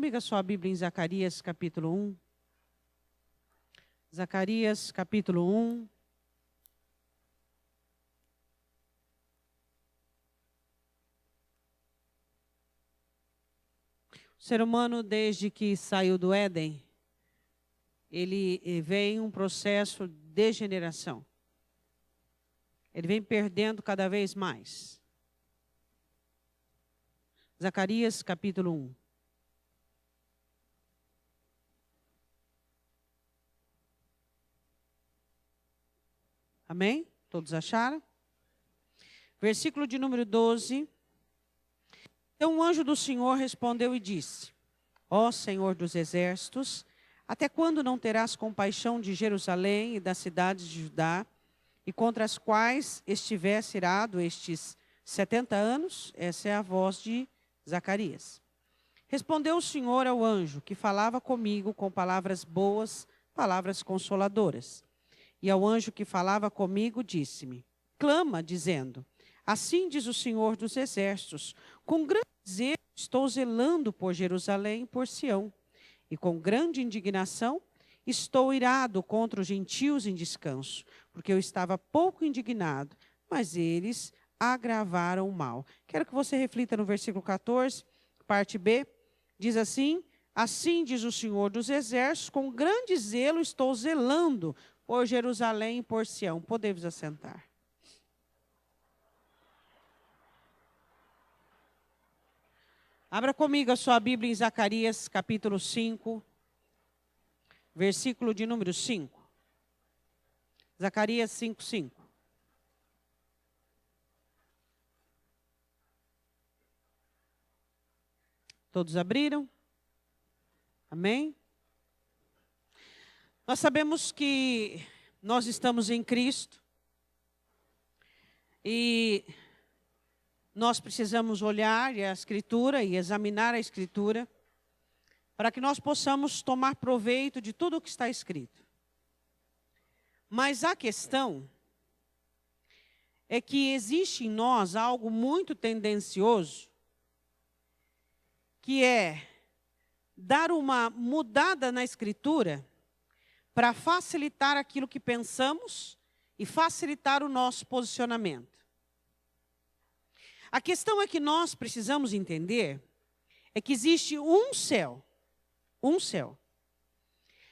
comigo a sua Bíblia em Zacarias, capítulo 1. Zacarias, capítulo 1. O ser humano, desde que saiu do Éden, ele vem um processo de degeneração. Ele vem perdendo cada vez mais. Zacarias, capítulo 1. Amém? Todos acharam? Versículo de número 12. Então o anjo do Senhor respondeu e disse: Ó Senhor dos exércitos, até quando não terás compaixão de Jerusalém e das cidades de Judá, e contra as quais estivesse irado estes 70 anos? Essa é a voz de Zacarias. Respondeu o Senhor ao anjo, que falava comigo com palavras boas, palavras consoladoras. E ao anjo que falava comigo, disse-me: clama, dizendo: assim diz o Senhor dos exércitos, com grande zelo estou zelando por Jerusalém e por Sião, e com grande indignação estou irado contra os gentios em descanso, porque eu estava pouco indignado, mas eles agravaram o mal. Quero que você reflita no versículo 14, parte B, diz assim: assim diz o Senhor dos exércitos, com grande zelo estou zelando por Jerusalém e por Sião. Podemos assentar. Abra comigo a sua Bíblia em Zacarias, capítulo 5, versículo de número 5. Zacarias 5, 5. Todos abriram? Amém? Nós sabemos que nós estamos em Cristo e nós precisamos olhar a Escritura e examinar a Escritura para que nós possamos tomar proveito de tudo o que está escrito. Mas a questão é que existe em nós algo muito tendencioso, que é dar uma mudada na Escritura para facilitar aquilo que pensamos e facilitar o nosso posicionamento. A questão é que nós precisamos entender é que existe um céu.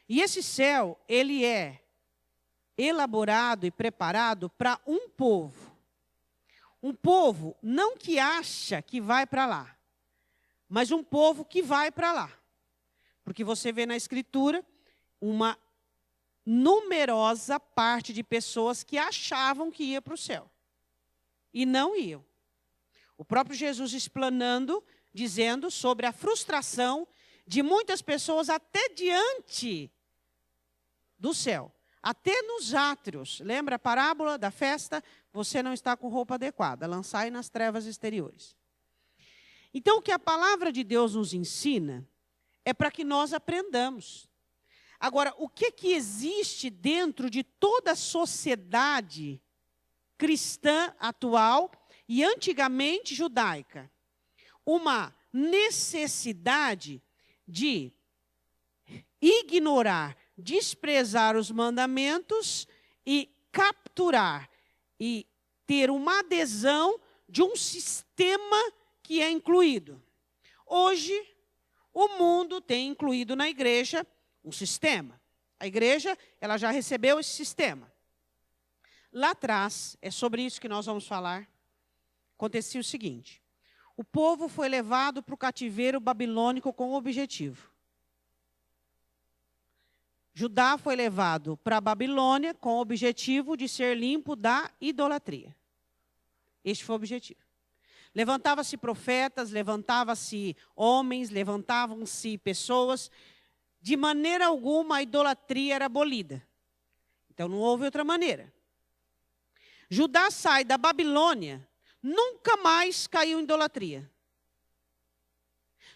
E esse céu, ele é elaborado e preparado para um povo. Um povo não que acha que vai para lá, mas um povo que vai para lá. Porque você vê na Escritura uma numerosa parte de pessoas que achavam que ia para o céu e não iam. O próprio Jesus explanando, dizendo sobre a frustração de muitas pessoas até diante do céu, até nos átrios. Lembra a parábola da festa? Você não está com roupa adequada, lançai nas trevas exteriores. Então, o que a palavra de Deus nos ensina é para que nós aprendamos. Agora, o que existe dentro de toda a sociedade cristã atual e antigamente judaica? Uma necessidade de ignorar, desprezar os mandamentos e capturar e ter uma adesão de um sistema que é incluído. Hoje, o mundo tem incluído na igreja um sistema. A igreja, ela já recebeu esse sistema. Lá atrás, é sobre isso que nós vamos falar, acontecia o seguinte: o povo foi levado para o cativeiro babilônico com um objetivo. Judá foi levado para a Babilônia com o objetivo de ser limpo da idolatria. Este foi o objetivo. Levantavam-se profetas, levantavam-se homens, levantavam-se pessoas. De maneira alguma a idolatria era abolida. Então não houve outra maneira. Judá sai da Babilônia, nunca mais caiu em idolatria.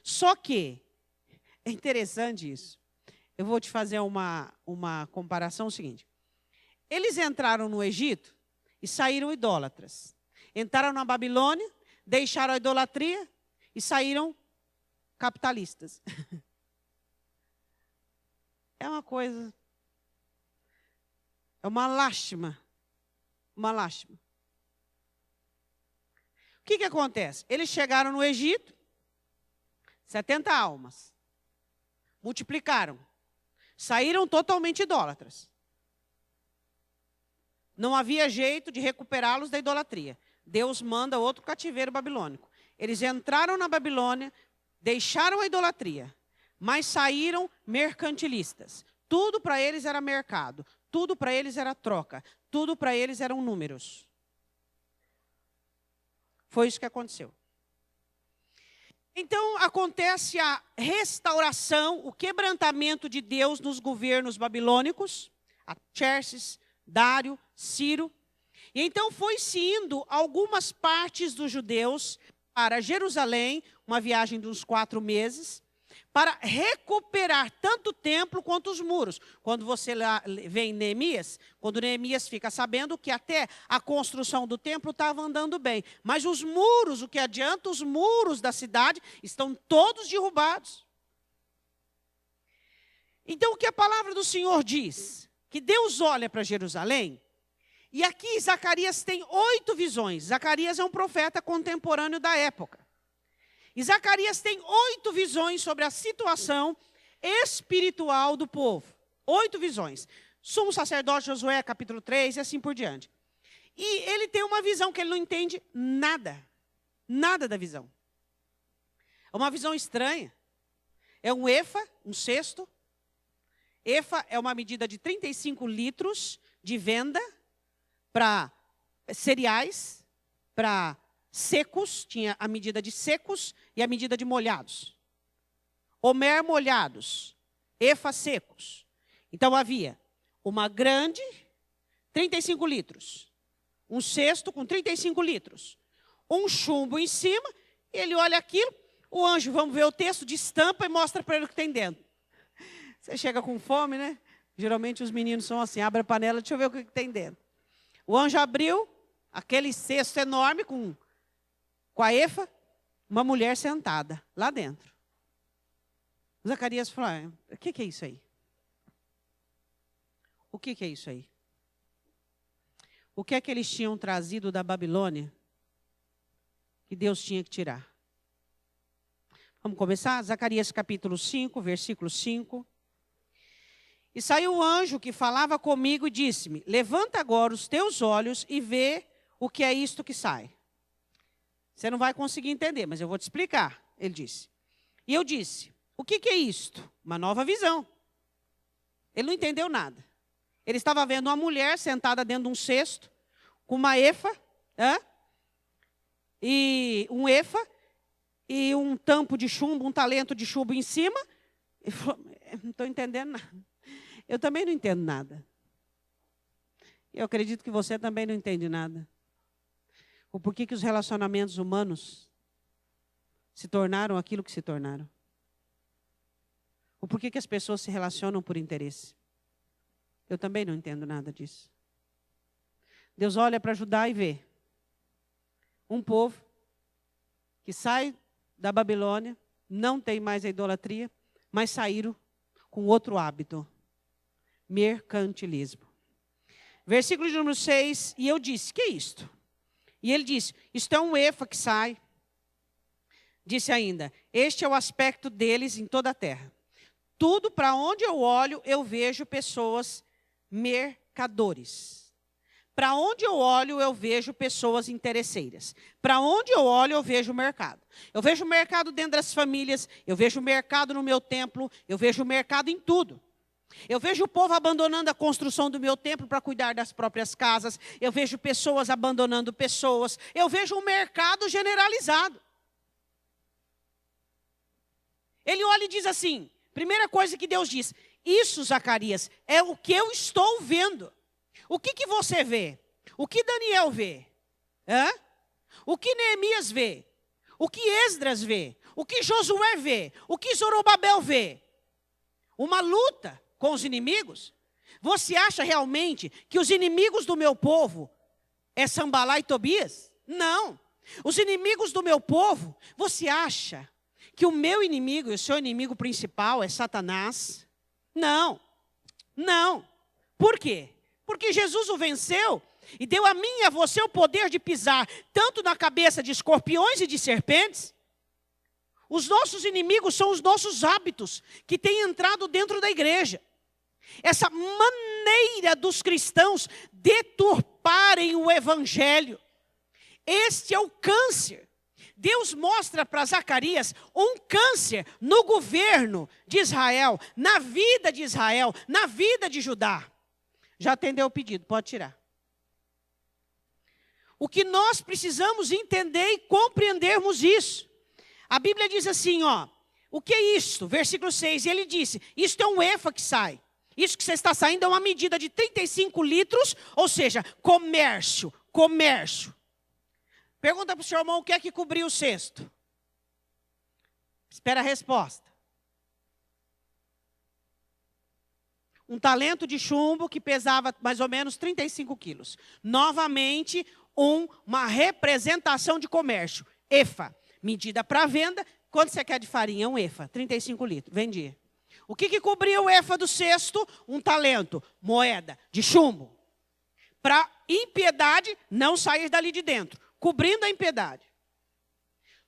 Só que, é interessante isso. Eu vou te fazer uma comparação seguinte. Eles entraram no Egito e saíram idólatras. Entraram na Babilônia, deixaram a idolatria e saíram capitalistas. É uma coisa, é uma lástima. Uma lástima. O que acontece? Eles chegaram no Egito, 70 almas. Multiplicaram. Saíram totalmente idólatras. Não havia jeito de recuperá-los da idolatria. Deus manda outro cativeiro babilônico. Eles entraram na Babilônia, deixaram a idolatria, mas saíram mercantilistas. Tudo para eles era mercado. Tudo para eles era troca. Tudo para eles eram números. Foi isso que aconteceu. Então, acontece a restauração, o quebrantamento de Deus nos governos babilônicos, Xerxes, Dário, Ciro. E então foi-se indo algumas partes dos judeus para Jerusalém, uma viagem de uns 4 meses, para recuperar tanto o templo quanto os muros. Quando você vê em Neemias, quando Neemias fica sabendo que até a construção do templo estava andando bem. Mas os muros, o que adianta, os muros da cidade estão todos derrubados. Então o que a palavra do Senhor diz? Que Deus olha para Jerusalém, e aqui Zacarias tem 8 visões. Zacarias é um profeta contemporâneo da época. E Zacarias tem 8 visões sobre a situação espiritual do povo. 8 visões. Sumo sacerdote Josué, capítulo 3, e assim por diante. E ele tem uma visão que ele não entende nada. Nada da visão. É uma visão estranha. É um efa, um cesto. Efa é uma medida de 35 litros de venda para cereais, para secos, tinha a medida de secos e a medida de molhados. Homer molhados, efa secos. Então havia uma grande, 35 litros. Um cesto com 35 litros. Um chumbo em cima, ele olha aquilo, o anjo, vamos ver o texto, destampa e mostra para ele o que tem dentro. Você chega com fome, né? Geralmente os meninos são assim, abre a panela, deixa eu ver o que tem dentro. O anjo abriu aquele cesto enorme com a efa, uma mulher sentada lá dentro. Zacarias falou, o que é isso aí? O que é isso aí? O que é que eles tinham trazido da Babilônia que Deus tinha que tirar? Vamos começar? Zacarias capítulo 5, versículo 5. E saiu o anjo que falava comigo e disse-me, levanta agora os teus olhos e vê o que é isto que sai. Você não vai conseguir entender, mas eu vou te explicar, ele disse. E eu disse, o que é isto? Uma nova visão. Ele não entendeu nada. Ele estava vendo uma mulher sentada dentro de um cesto, com uma efa, e um efa, e um tampo de chumbo, um talento de chumbo em cima. Ele falou, não estou entendendo nada. Eu também não entendo nada. Eu acredito que você também não entende nada. O porquê que os relacionamentos humanos se tornaram aquilo que se tornaram. O porquê que as pessoas se relacionam por interesse. Eu também não entendo nada disso. Deus olha para Judá e vê um povo que sai da Babilônia, não tem mais a idolatria, mas saíram com outro hábito. Mercantilismo. Versículo de número 6, e eu disse, que é isto? E ele disse, isto é um efa que sai. Disse ainda, este é o aspecto deles em toda a terra. Tudo para onde eu olho, eu vejo pessoas mercadores. Para onde eu olho, eu vejo pessoas interesseiras. Para onde eu olho, eu vejo o mercado. Eu vejo o mercado dentro das famílias, eu vejo o mercado no meu templo, eu vejo o mercado em tudo. Eu vejo o povo abandonando a construção do meu templo para cuidar das próprias casas. Eu vejo pessoas abandonando pessoas. Eu vejo um mercado generalizado. Ele olha e diz assim, primeira coisa que Deus diz, isso, Zacarias, é o que eu estou vendo. O que você vê? O que Daniel vê? O que Neemias vê? O que Esdras vê? O que Josué vê? O que Zorobabel vê? Uma luta com os inimigos? Você acha realmente que os inimigos do meu povo é Sambalá e Tobias? Não. Os inimigos do meu povo, você acha que o meu inimigo e o seu inimigo principal é Satanás? Não. Não. Por quê? Porque Jesus o venceu e deu a mim e a você o poder de pisar tanto na cabeça de escorpiões e de serpentes. Os nossos inimigos são os nossos hábitos que têm entrado dentro da igreja. Essa maneira dos cristãos deturparem o evangelho. Este é o câncer. Deus mostra para Zacarias um câncer no governo de Israel, na vida de Israel, na vida de Judá. Já atendeu o pedido, pode tirar. O que nós precisamos entender e compreendermos isso. A Bíblia diz assim, ó, o que é isto? Versículo 6, ele disse, isto é um efa que sai. Isso que você está saindo é uma medida de 35 litros, ou seja, comércio. Pergunta para o seu irmão o que é que cobriu o cesto. Espera a resposta. Um talento de chumbo que pesava mais ou menos 35 quilos. Novamente, uma representação de comércio. Efa, medida para venda. Quanto você quer de farinha? Um efa, 35 litros. Vendia. O que cobria o efa do cesto? Um talento, moeda de chumbo. Para impiedade não sair dali de dentro. Cobrindo a impiedade.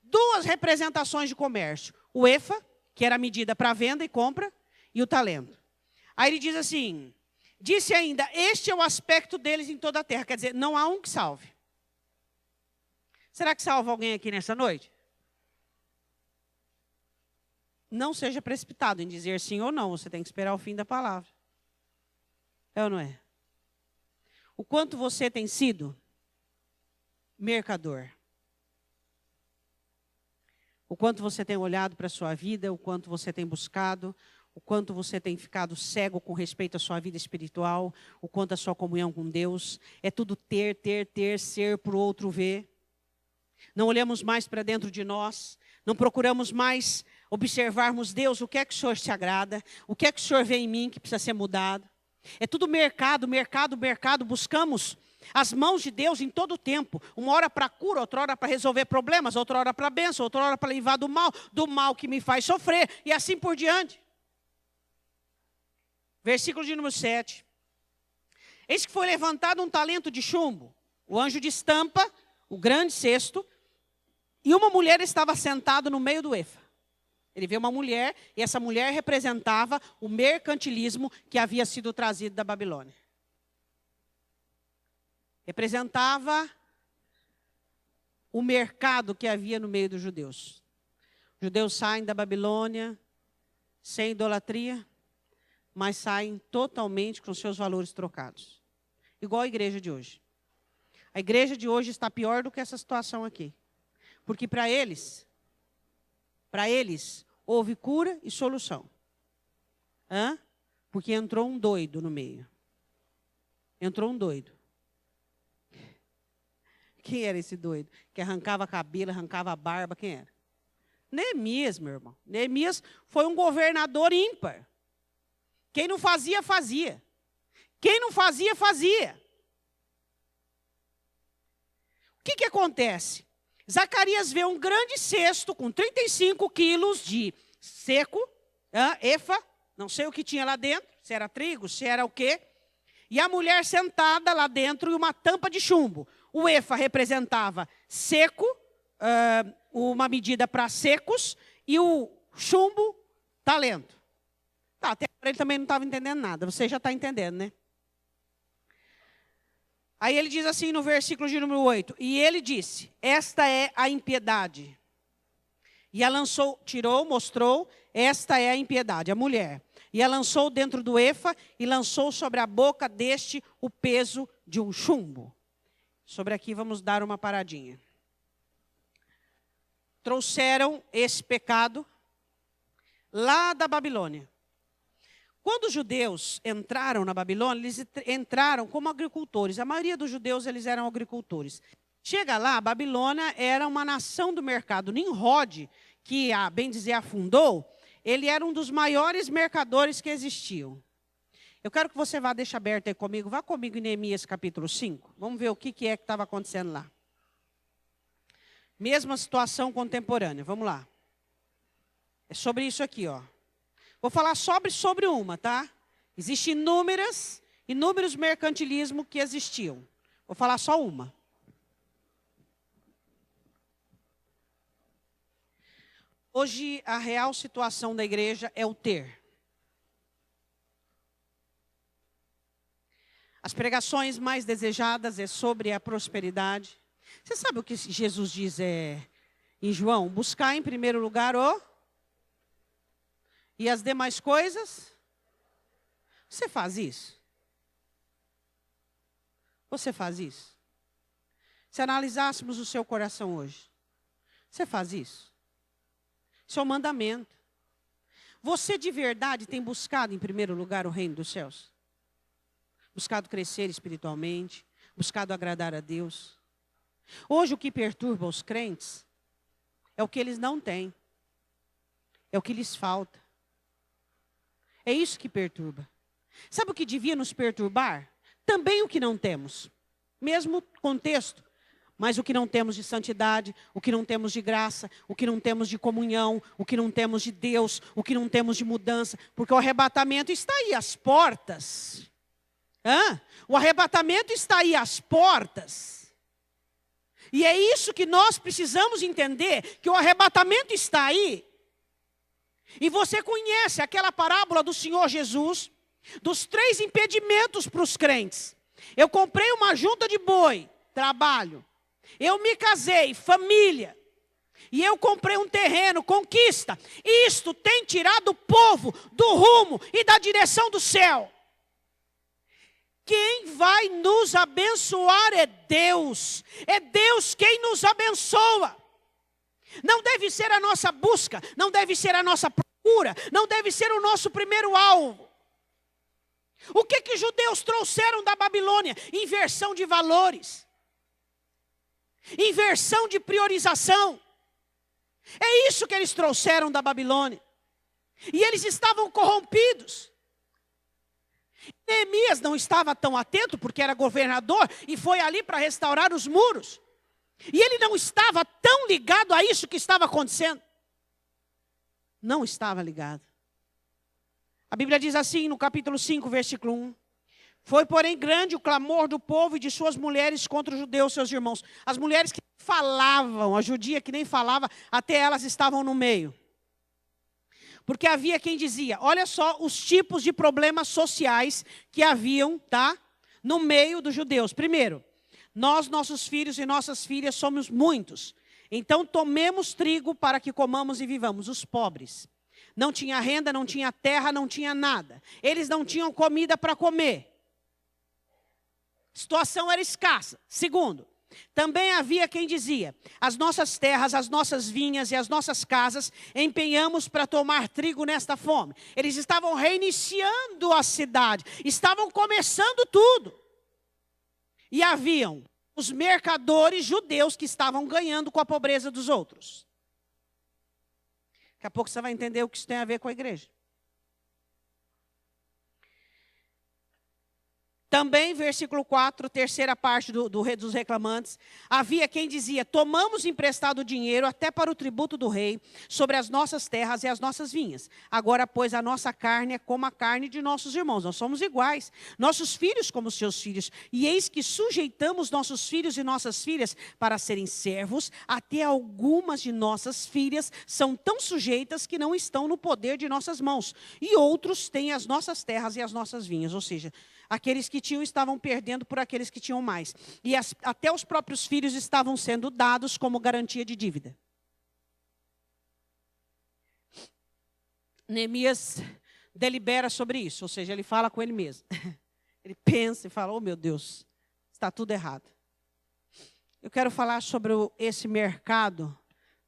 Duas representações de comércio. O efa, que era a medida para venda e compra, e o talento. Aí ele diz assim, disse ainda, este é o aspecto deles em toda a terra. Quer dizer, não há um que salve. Será que salva alguém aqui nessa noite? Não seja precipitado em dizer sim ou não. Você tem que esperar o fim da palavra. É ou não é? O quanto você tem sido mercador. O quanto você tem olhado para a sua vida, o quanto você tem buscado, o quanto você tem ficado cego com respeito à sua vida espiritual, o quanto a sua comunhão com Deus. É tudo ter, ser para o outro ver. Não olhamos mais para dentro de nós, não procuramos mais observarmos, Deus, o que é que o Senhor se agrada, o que é que o Senhor vê em mim que precisa ser mudado. É tudo mercado, buscamos as mãos de Deus em todo o tempo. Uma hora para cura, outra hora para resolver problemas, outra hora para bênção, outra hora para livrar do mal que me faz sofrer, e assim por diante. Versículo de número 7. Eis que foi levantado um talento de chumbo, o anjo destampa o grande cesto, e uma mulher estava sentada no meio do efa. Ele vê uma mulher, e essa mulher representava o mercantilismo que havia sido trazido da Babilônia. Representava o mercado que havia no meio dos judeus. Os judeus saem da Babilônia sem idolatria, mas saem totalmente com seus valores trocados. Igual a igreja de hoje. A igreja de hoje está pior do que essa situação aqui. Porque para eles, houve cura e solução. Porque entrou um doido no meio. Entrou um doido. Quem era esse doido? Que arrancava cabelo, arrancava barba, quem era? Neemias, meu irmão. Neemias foi um governador ímpar. Quem não fazia, fazia. Quem não fazia, fazia. O que acontece? Zacarias vê um grande cesto com 35 quilos de seco, efa, não sei o que tinha lá dentro, se era trigo, se era o quê. E a mulher sentada lá dentro e uma tampa de chumbo. O efa representava seco, uma medida para secos, e o chumbo, talento. Tá, até agora ele também não estava entendendo nada, você já está entendendo, né? Aí ele diz assim no versículo de número 8, e ele disse, esta é a impiedade. E a lançou, tirou, mostrou, esta é a impiedade, a mulher. E a lançou dentro do efa e lançou sobre a boca deste o peso de um chumbo. Sobre aqui vamos dar uma paradinha. Trouxeram esse pecado lá da Babilônia. Quando os judeus entraram na Babilônia, eles entraram como agricultores. A maioria dos judeus, eles eram agricultores. Chega lá, a Babilônia era uma nação do mercado. Nimrod, que, bem dizer, afundou, ele era um dos maiores mercadores que existiam. Eu quero que você vá, deixa aberto aí comigo, vá comigo em Neemias capítulo 5. Vamos ver o que é que estava acontecendo lá. Mesma situação contemporânea, vamos lá. É sobre isso aqui, ó. Vou falar sobre uma, tá? Existem inúmeros mercantilismos que existiam. Vou falar só uma. Hoje, a real situação da igreja é o ter. As pregações mais desejadas é sobre a prosperidade. Você sabe o que Jesus diz em João? Buscar em primeiro lugar o... E as demais coisas? Você faz isso? Você faz isso? Se analisássemos o seu coração hoje, você faz isso? Isso é um mandamento. Você de verdade tem buscado em primeiro lugar o reino dos céus? Buscado crescer espiritualmente, buscado agradar a Deus. Hoje o que perturba os crentes é o que eles não têm. É o que lhes falta. É isso que perturba. Sabe o que devia nos perturbar? Também o que não temos. Mesmo contexto. Mas o que não temos de santidade, o que não temos de graça, o que não temos de comunhão, o que não temos de Deus, o que não temos de mudança. Porque o arrebatamento está aí às portas. O arrebatamento está aí às portas. E é isso que nós precisamos entender, que o arrebatamento está aí. E você conhece aquela parábola do Senhor Jesus, dos 3 impedimentos para os crentes. Eu comprei uma junta de boi, trabalho. Eu me casei, família. E eu comprei um terreno, conquista. Isto tem tirado o povo do rumo e da direção do céu. Quem vai nos abençoar é Deus. É Deus quem nos abençoa. Não deve ser a nossa busca, não deve ser a nossa procura, não deve ser o nosso primeiro alvo. O que os judeus trouxeram da Babilônia? Inversão de valores. Inversão de priorização. É isso que eles trouxeram da Babilônia. E eles estavam corrompidos. Neemias não estava tão atento, porque era governador, e foi ali para restaurar os muros. E ele não estava tão ligado a isso que estava acontecendo. Não estava ligado. A Bíblia diz assim, no capítulo 5, versículo 1. Foi, porém, grande o clamor do povo e de suas mulheres contra os judeus, seus irmãos. As mulheres que falavam, a judia que nem falava, até elas estavam no meio. Porque havia quem dizia, olha só os tipos de problemas sociais que haviam, no meio dos judeus. Primeiro, nós, nossos filhos e nossas filhas somos muitos. Então tomemos trigo para que comamos e vivamos. Os pobres. Não tinha renda, não tinha terra, não tinha nada. Eles não tinham comida para comer. A situação era escassa. Segundo, também havia quem dizia, as nossas terras, as nossas vinhas e as nossas casas empenhamos para tomar trigo nesta fome. Eles estavam reiniciando a cidade, estavam começando tudo. E haviam os mercadores judeus que estavam ganhando com a pobreza dos outros. Daqui a pouco você vai entender o que isso tem a ver com a igreja. Também, versículo 4, terceira parte dos reclamantes. Havia quem dizia, tomamos emprestado dinheiro até para o tributo do rei, sobre as nossas terras e as nossas vinhas. Agora, pois, a nossa carne é como a carne de nossos irmãos. Nós somos iguais. Nossos filhos como seus filhos. E eis que sujeitamos nossos filhos e nossas filhas para serem servos. Até algumas de nossas filhas são tão sujeitas que não estão no poder de nossas mãos. E outros têm as nossas terras e as nossas vinhas. Ou seja, aqueles que tinham estavam perdendo por aqueles que tinham mais. E até os próprios filhos estavam sendo dados como garantia de dívida. Neemias delibera sobre isso, ou seja, ele fala com ele mesmo. Ele pensa e fala, oh meu Deus, está tudo errado. Eu quero falar sobre esse mercado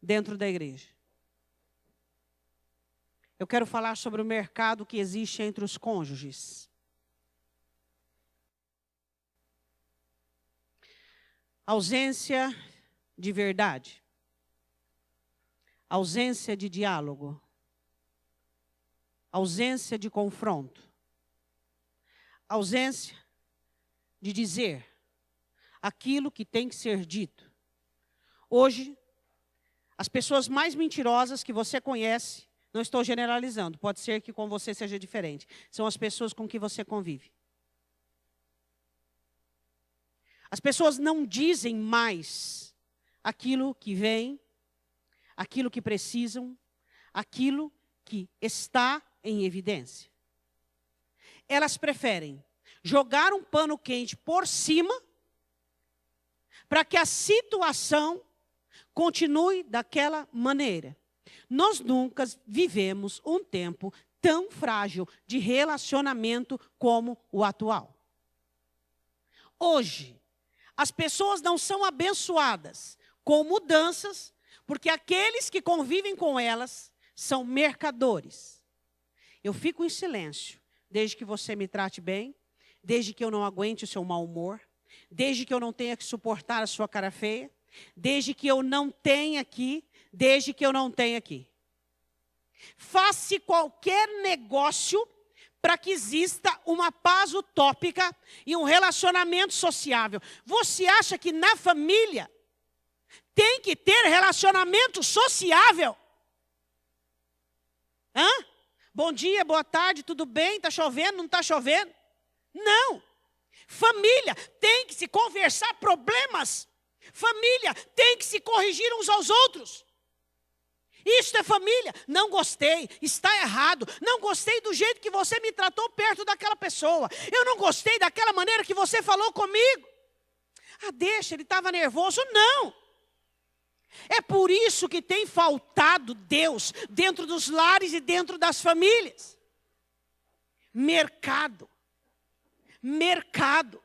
dentro da igreja. Eu quero falar sobre o mercado que existe entre os cônjuges. Ausência de verdade, ausência de diálogo, ausência de confronto, ausência de dizer aquilo que tem que ser dito. Hoje, as pessoas mais mentirosas que você conhece Não estou generalizando, pode ser que com você seja diferente. São as pessoas com que você convive. As pessoas não dizem mais aquilo que vem, aquilo que precisam, aquilo que está em evidência. Elas preferem jogar um pano quente por cima para que a situação continue daquela maneira. Nós nunca vivemos um tempo tão frágil de relacionamento como o atual. Hoje, as pessoas não são abençoadas com mudanças, porque aqueles que convivem com elas são mercadores. Eu fico em silêncio, desde que você me trate bem, desde que eu não aguente o seu mau humor, desde que eu não tenha que suportar a sua cara feia, desde que eu não tenha aqui, desde que eu não tenha aqui. Faça qualquer negócio para que exista uma paz utópica e um relacionamento sociável. Você acha que na família tem que ter relacionamento sociável? Hã? Bom dia, boa tarde, tudo bem? Está chovendo, não está chovendo? Não. Família tem que se conversar problemas. Família tem que se corrigir uns aos outros. Isso é família. Não gostei, está errado. Não gostei do jeito que você me tratou perto daquela pessoa. Eu não gostei daquela maneira que você falou comigo. Ah, deixa, ele estava nervoso. Não. É por isso que tem faltado Deus dentro dos lares e dentro das famílias. Mercado. Mercado.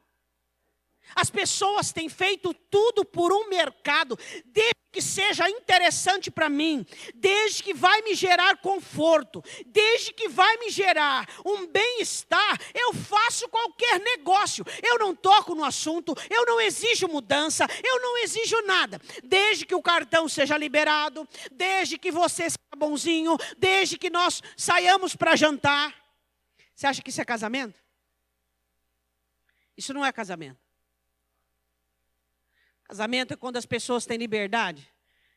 As pessoas têm feito tudo por um mercado, desde que seja interessante para mim, desde que vai me gerar conforto, desde que vai me gerar um bem-estar, eu faço qualquer negócio. Eu não toco no assunto, eu não exijo mudança, eu não exijo nada. Desde que o cartão seja liberado, desde que você seja bonzinho, desde que nós saiamos para jantar. Você acha que isso é casamento? Isso não é casamento. Casamento é quando as pessoas têm liberdade.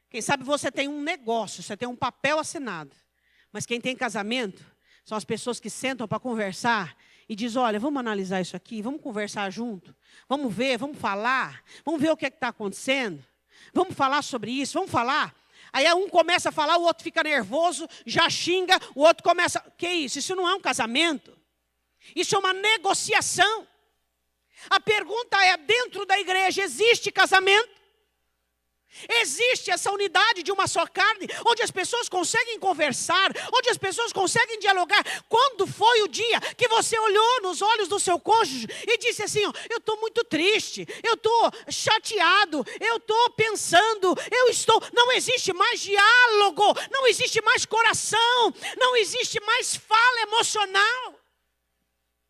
Quem sabe você tem um negócio, você tem um papel assinado. Mas quem tem casamento são as pessoas que sentam para conversar e dizem, olha, vamos analisar isso aqui, vamos conversar junto. Vamos ver, vamos falar. Vamos ver o que está acontecendo. Vamos falar sobre isso, vamos falar. Aí um começa a falar, o outro fica nervoso, já xinga, o outro começa... Que isso? Isso não é um casamento. Isso é uma negociação. A pergunta é, dentro da igreja existe casamento? Existe essa unidade de uma só carne, onde as pessoas conseguem conversar, onde as pessoas conseguem dialogar. Quando foi o dia que você olhou nos olhos do seu cônjuge e disse assim, ó, eu estou muito triste, eu estou chateado, eu estou pensando, não existe mais diálogo, não existe mais coração, não existe mais fala emocional.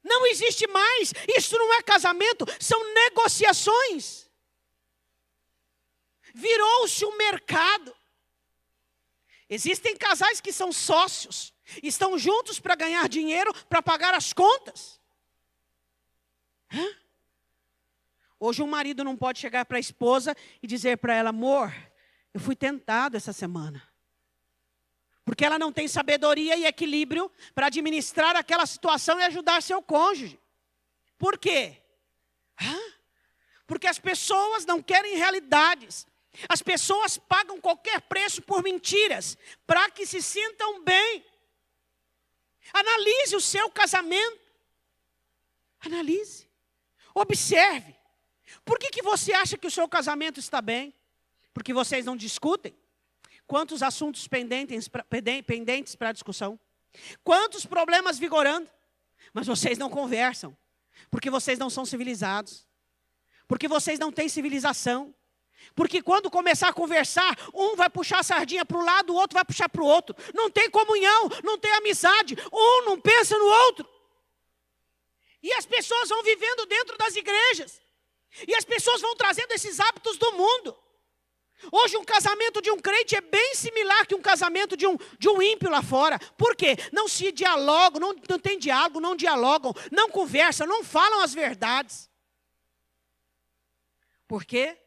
Não existe mais, isso não é casamento, são negociações. Virou-se um mercado. Existem casais que são sócios, estão juntos para ganhar dinheiro, para pagar as contas. Hoje um marido não pode chegar para a esposa e dizer para ela, amor, eu fui tentado essa semana. Porque ela não tem sabedoria e equilíbrio para administrar aquela situação e ajudar seu cônjuge. Por quê? Porque as pessoas não querem realidades. As pessoas pagam qualquer preço por mentiras, para que se sintam bem. Analise o seu casamento. Analise. Observe. Por que você acha que o seu casamento está bem? Porque vocês não discutem? Quantos assuntos pendentes para discussão? Quantos problemas vigorando? Mas vocês não conversam. Porque vocês não são civilizados. Porque vocês não têm civilização. Porque quando começar a conversar, um vai puxar a sardinha para o lado, o outro vai puxar para o outro. Não tem comunhão, não tem amizade. Um não pensa no outro. E as pessoas vão vivendo dentro das igrejas. E as pessoas vão trazendo esses hábitos do mundo. Hoje um casamento de um crente é bem similar que um casamento de um ímpio lá fora. Por quê? Não se dialogam, não tem diálogo, não dialogam, não conversam, não falam as verdades. Por quê?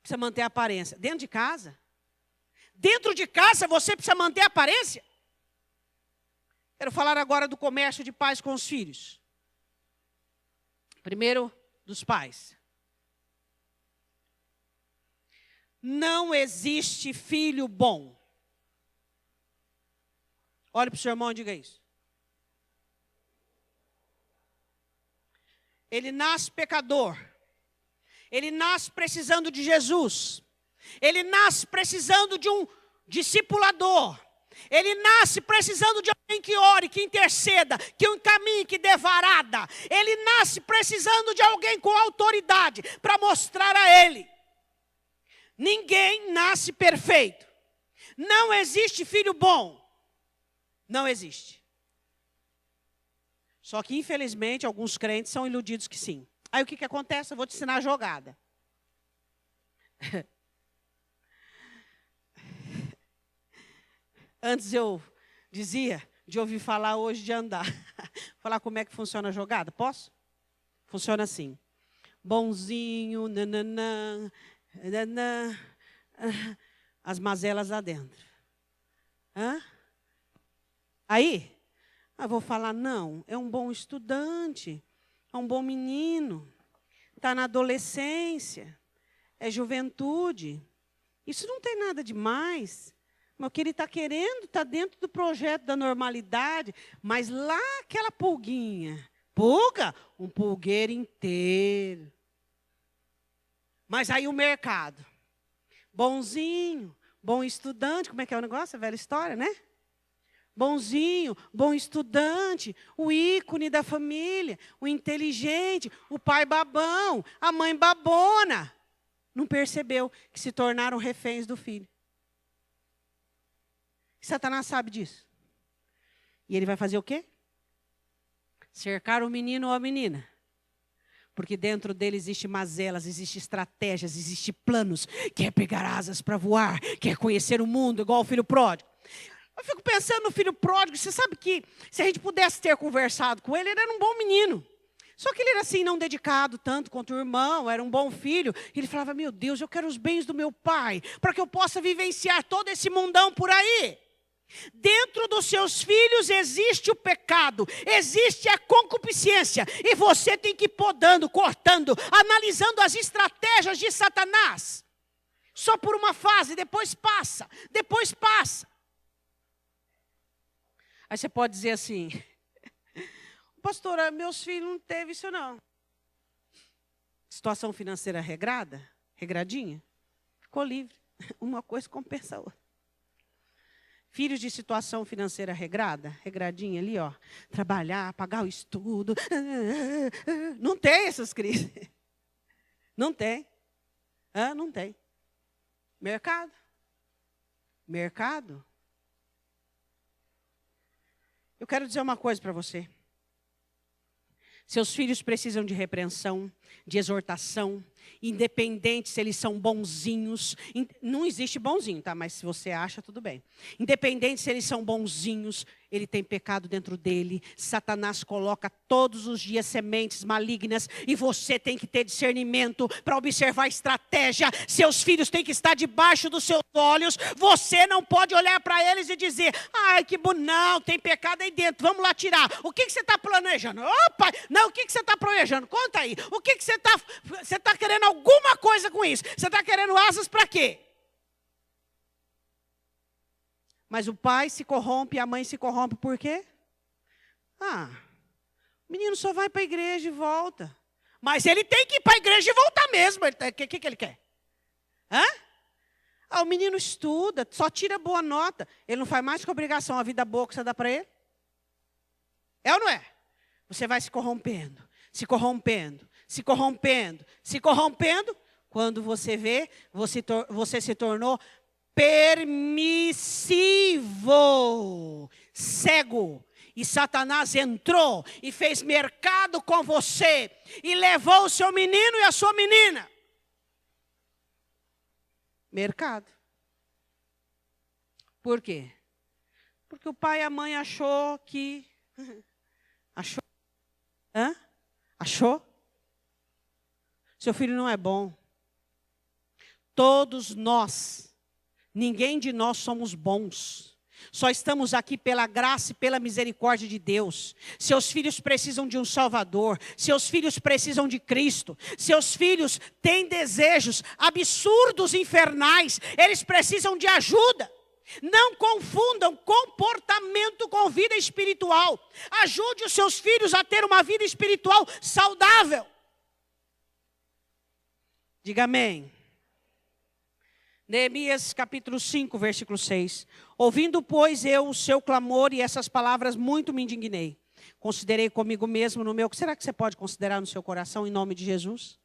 Precisa manter a aparência. Dentro de casa? Dentro de casa você precisa manter a aparência? Quero falar agora do comércio de pais com os filhos. Primeiro, dos pais. Não existe filho bom. Olhe para o seu irmão e diga isso. Ele nasce pecador. Ele nasce precisando de Jesus. Ele nasce precisando de um discipulador. Ele nasce precisando de alguém que ore, que interceda, que encaminhe, que dê varada. Ele nasce precisando de alguém com autoridade para mostrar a ele. Ninguém nasce perfeito. Não existe filho bom. Não existe. Só que, infelizmente, alguns crentes são iludidos que sim. Aí o que acontece? Eu vou te ensinar a jogada. Antes eu dizia de ouvir falar, hoje de andar. Falar como é que funciona a jogada? Posso? Funciona assim. Bonzinho, nananã, nananã, as mazelas lá dentro. Hã? Aí, eu vou falar, não, é um bom estudante, é um bom menino, está na adolescência, é juventude. Isso não tem nada demais. Mas o que ele está querendo está dentro do projeto da normalidade, mas lá aquela pulguinha, pulga, um pulgueiro inteiro. Mas aí o mercado, bonzinho, bom estudante, como é que é o negócio? A velha história, né? Bonzinho, bom estudante, o ícone da família, o inteligente, o pai babão, a mãe babona. Não percebeu que se tornaram reféns do filho. Satanás sabe disso. E ele vai fazer o quê? Cercar o menino ou a menina. Porque dentro dele existe mazelas, existe estratégias, existe planos. Quer pegar asas para voar, quer conhecer o mundo igual o filho pródigo. Eu fico pensando no filho pródigo. Você sabe que se a gente pudesse ter conversado com ele, ele era um bom menino. Só que ele era assim, não dedicado tanto quanto o irmão, era um bom filho. E ele falava, meu Deus, eu quero os bens do meu pai, para que eu possa vivenciar todo esse mundão por aí. Dentro dos seus filhos existe o pecado, existe a concupiscência. E você tem que ir podando, cortando, analisando as estratégias de Satanás. Só por uma fase, depois passa, depois passa. Aí você pode dizer assim, pastora, meus filhos não teve isso não. Situação financeira regrada, regradinha, ficou livre. Uma coisa compensa a outra. Filhos de situação financeira regrada, regradinha ali, ó. Trabalhar, pagar o estudo. Não tem essas crises. Não tem. Não tem. Mercado. Mercado. Eu quero dizer uma coisa para você. Seus filhos precisam de repreensão, de exortação, independente se eles são bonzinhos. Não existe bonzinho, tá? Mas se você acha, tudo bem. Independente se eles são bonzinhos, ele tem pecado dentro dele. Satanás coloca todos os dias sementes malignas e você tem que ter discernimento para observar a estratégia. Seus filhos têm que estar debaixo dos seus olhos. Você não pode olhar para eles e dizer, ai, que bom, não, tem pecado aí dentro, vamos lá tirar. O que você está planejando? Opa, não, o que você está planejando? Conta aí. O que você está querendo alguma coisa com isso? Você está querendo asas para quê? Mas o pai se corrompe e a mãe se corrompe por quê? O menino só vai para a igreja e volta. Mas ele tem que ir para a igreja e voltar mesmo. O que ele quer? O menino estuda, só tira boa nota. Ele não faz mais que obrigação a vida boa que você dá para ele? É ou não é? Você vai se corrompendo, se corrompendo, se corrompendo, se corrompendo. Quando você vê, você se tornou permissivo, cego. E Satanás entrou e fez mercado com você. E levou o seu menino e a sua menina. Mercado. Por quê? Porque o pai e a mãe achou que... Achou? Achou? Seu filho não é bom. Todos nós, ninguém de nós somos bons. Só estamos aqui pela graça e pela misericórdia de Deus. Seus filhos precisam de um Salvador. Seus filhos precisam de Cristo. Seus filhos têm desejos absurdos, infernais. Eles precisam de ajuda. Não confundam comportamento com vida espiritual. Ajude os seus filhos a ter uma vida espiritual saudável. Diga amém. Neemias capítulo 5, versículo 6. Ouvindo, pois, eu o seu clamor e essas palavras, muito me indignei. Considerei comigo mesmo no meu... Será que você pode considerar no seu coração, em nome de Jesus?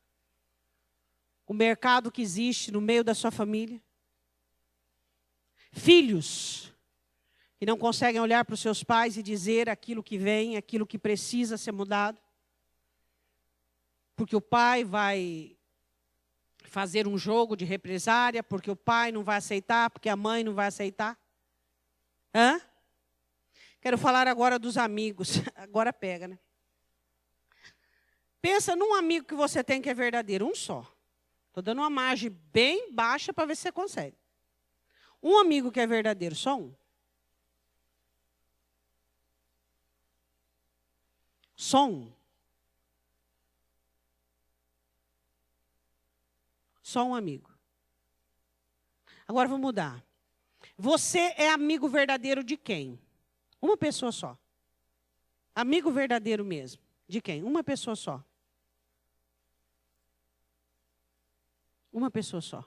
O mercado que existe no meio da sua família. Filhos que não conseguem olhar para os seus pais e dizer aquilo que vem, aquilo que precisa ser mudado. Porque o pai vai fazer um jogo de represária, porque o pai não vai aceitar, porque a mãe não vai aceitar. Hã? Quero falar agora dos amigos. Agora pega, né? Pensa num amigo que você tem que é verdadeiro, um só. Estou dando uma margem bem baixa para ver se você consegue. Um amigo que é verdadeiro, só um. Só um. Só um amigo. Agora vou mudar. Você é amigo verdadeiro de quem? Uma pessoa só. Amigo verdadeiro mesmo. De quem? Uma pessoa só. Uma pessoa só.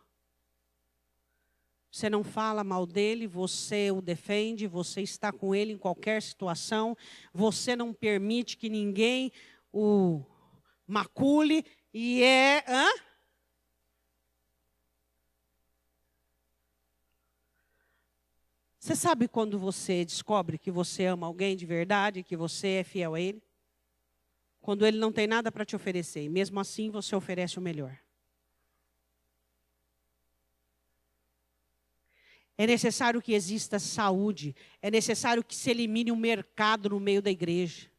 Você não fala mal dele, você o defende, você está com ele em qualquer situação, você não permite que ninguém o macule e é... Hã? Você sabe quando você descobre que você ama alguém de verdade, que você é fiel a ele? Quando ele não tem nada para te oferecer, e mesmo assim você oferece o melhor. É necessário que exista saúde, é necessário que se elimine o mercado no meio da igreja.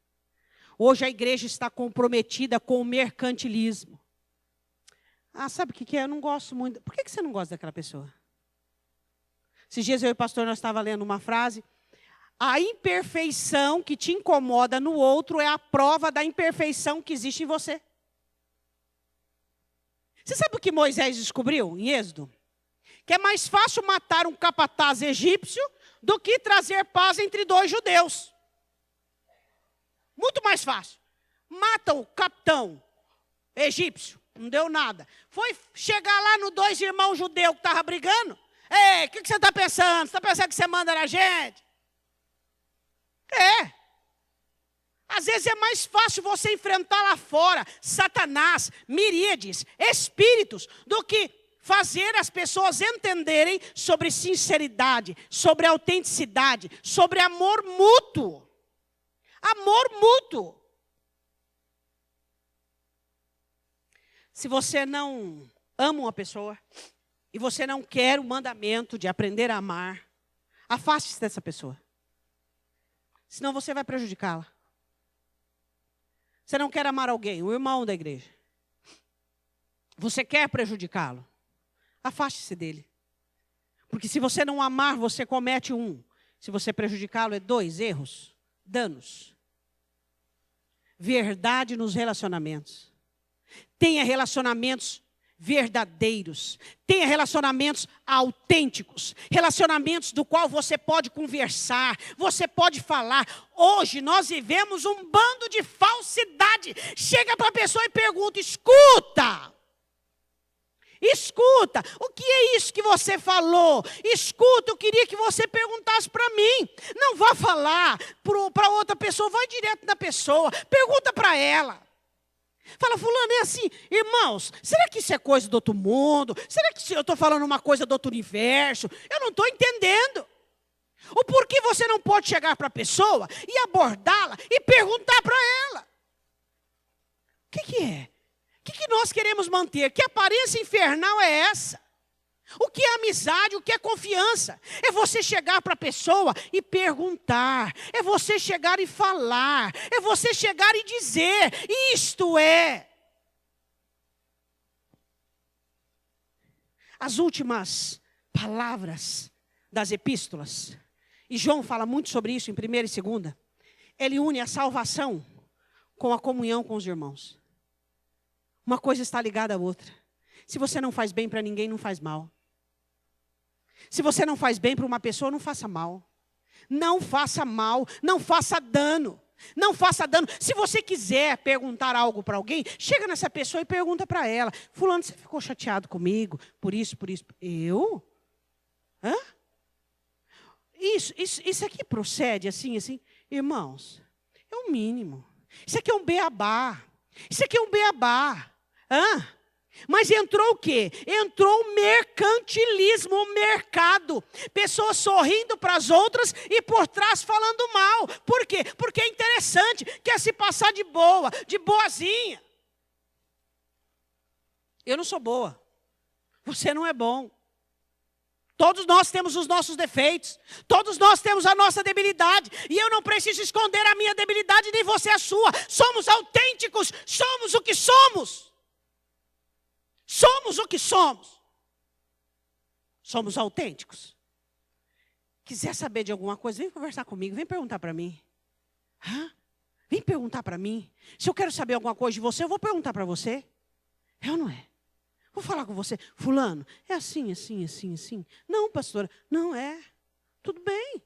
Hoje a igreja está comprometida com o mercantilismo. Ah, sabe o que é? Eu não gosto muito. Por que você não gosta daquela pessoa? Esses dias eu e o pastor, nós estávamos lendo uma frase. A imperfeição que te incomoda no outro é a prova da imperfeição que existe em você. Você sabe o que Moisés descobriu em Êxodo? Que é mais fácil matar um capataz egípcio do que trazer paz entre dois judeus. Muito mais fácil. Mata o capitão egípcio, não deu nada. Foi chegar lá no dois irmãos judeus que estavam brigando. Ei, o que você está pensando? Você está pensando que você manda na gente? É. Às vezes é mais fácil você enfrentar lá fora Satanás, miríades, espíritos, do que fazer as pessoas entenderem sobre sinceridade, sobre autenticidade, sobre amor mútuo. Amor mútuo. Se você não ama uma pessoa e você não quer o mandamento de aprender a amar, afaste-se dessa pessoa. Senão você vai prejudicá-la. Você não quer amar alguém, o irmão da igreja. Você quer prejudicá-lo. Afaste-se dele. Porque se você não amar, você comete um. Se você prejudicá-lo, é 2 erros, danos. Verdade nos relacionamentos. Tenha relacionamentos verdadeiros. Tenha relacionamentos autênticos. Relacionamentos do qual você pode conversar, você pode falar. Hoje nós vivemos um bando de falsidade. Chega para a pessoa e pergunta, escuta. Escuta, o que é isso que você falou? Escuta, eu queria que você perguntasse para mim. Não vá falar para outra pessoa, vai direto na pessoa. Pergunta para ela. Fala, fulano, é assim, irmãos, será que isso é coisa do outro mundo? Será que eu estou falando uma coisa do outro universo? Eu não estou entendendo. O porquê você não pode chegar para a pessoa e abordá-la e perguntar para ela? O que é? O que nós queremos manter? Que aparência infernal é essa? O que é amizade? O que é confiança? É você chegar para a pessoa e perguntar. É você chegar e falar. É você chegar e dizer. Isto é. As últimas palavras das epístolas e João fala muito sobre isso em 1ª e 2ª, ele une a salvação com a comunhão com os irmãos. Uma coisa está ligada à outra. Se você não faz bem para ninguém, não faz mal. Se você não faz bem para uma pessoa, não faça mal. Não faça mal, não faça dano. Não faça dano. Se você quiser perguntar algo para alguém, chega nessa pessoa e pergunta para ela. Fulano, você ficou chateado comigo? Por isso, por isso. Eu? Hã? Isso aqui procede assim. Irmãos, é o mínimo. Isso aqui é um beabá. Isso aqui é um beabá. Hã? Mas entrou o quê? Entrou o mercantilismo, o mercado. Pessoas sorrindo para as outras e por trás falando mal. Por quê? Porque é interessante, quer se passar de boa, de boazinha. Eu não sou boa. Você não é bom. Todos nós temos os nossos defeitos. Todos nós temos a nossa debilidade. E eu não preciso esconder a minha debilidade, nem você a sua. Somos autênticos. Somos o que somos. Somos o que somos. Somos autênticos. Quiser saber de alguma coisa, vem conversar comigo. Vem perguntar para mim. Hã? Vem perguntar para mim. Se eu quero saber alguma coisa de você, eu vou perguntar para você. É ou não é? Vou falar com você, fulano, é assim. Não, pastora, não é. Tudo bem.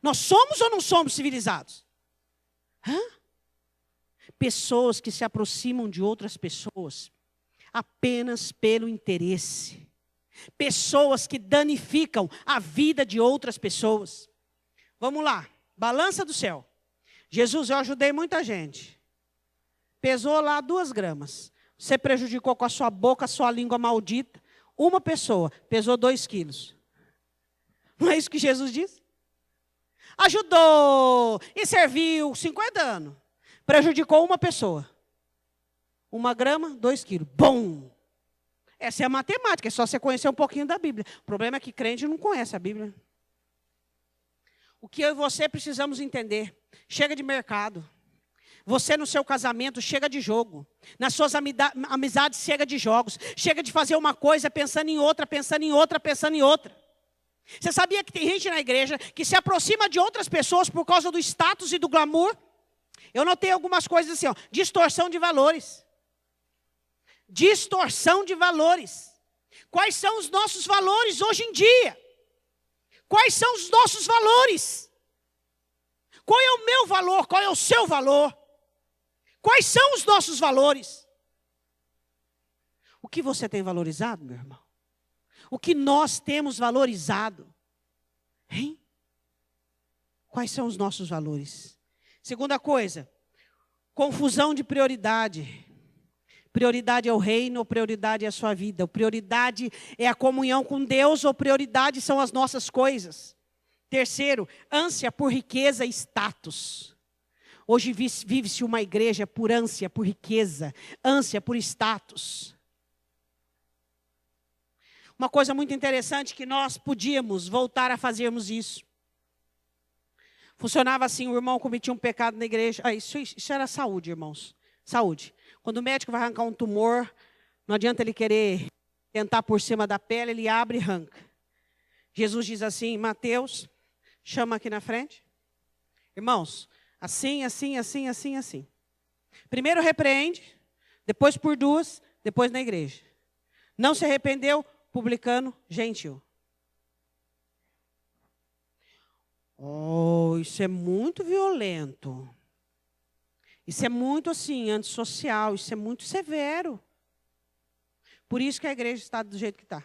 Nós somos ou não somos civilizados? Hã? Pessoas que se aproximam de outras pessoas apenas pelo interesse. Pessoas que danificam a vida de outras pessoas. Vamos lá, balança do céu. Jesus, eu ajudei muita gente. Pesou lá 2 gramas. Você prejudicou com a sua boca, a sua língua maldita. Uma pessoa pesou 2 quilos. Não é isso que Jesus disse? Ajudou e serviu 50 anos. Prejudicou uma pessoa. 1 grama, 2 quilos. Bom! Essa é a matemática, é só você conhecer um pouquinho da Bíblia. O problema é que crente não conhece a Bíblia. O que eu e você precisamos entender. Chega de mercado. Você no seu casamento chega de jogo. Nas suas amizades chega de jogos. Chega de fazer uma coisa pensando em outra, pensando em outra, pensando em outra. Você sabia que tem gente na igreja que se aproxima de outras pessoas por causa do status e do glamour? Eu notei algumas coisas assim, ó, distorção de valores. Distorção de valores. Quais são os nossos valores hoje em dia? Quais são os nossos valores? Qual é o meu valor? Qual é o seu valor? Quais são os nossos valores? O que você tem valorizado, meu irmão? O que nós temos valorizado? Hein? Quais são os nossos valores? Segunda coisa, confusão de prioridade. Prioridade é o reino ou prioridade é a sua vida? Prioridade é a comunhão com Deus ou prioridade são as nossas coisas? Terceiro, ânsia por riqueza e status. Hoje vive-se uma igreja por ânsia, por riqueza, ânsia por status. Uma coisa muito interessante que nós podíamos voltar a fazermos isso. Funcionava assim, o irmão cometia um pecado na igreja. Isso era saúde, irmãos. Saúde. Quando o médico vai arrancar um tumor, não adianta ele querer tentar por cima da pele, ele abre e arranca. Jesus diz assim, Mateus, chama aqui na frente. Irmãos, assim. Primeiro repreende, depois por 2, depois na igreja. Não se arrependeu, publicano, gentil. Oh, isso é muito violento. Isso é muito assim, antissocial, isso é muito severo. Por isso que a igreja está do jeito que está.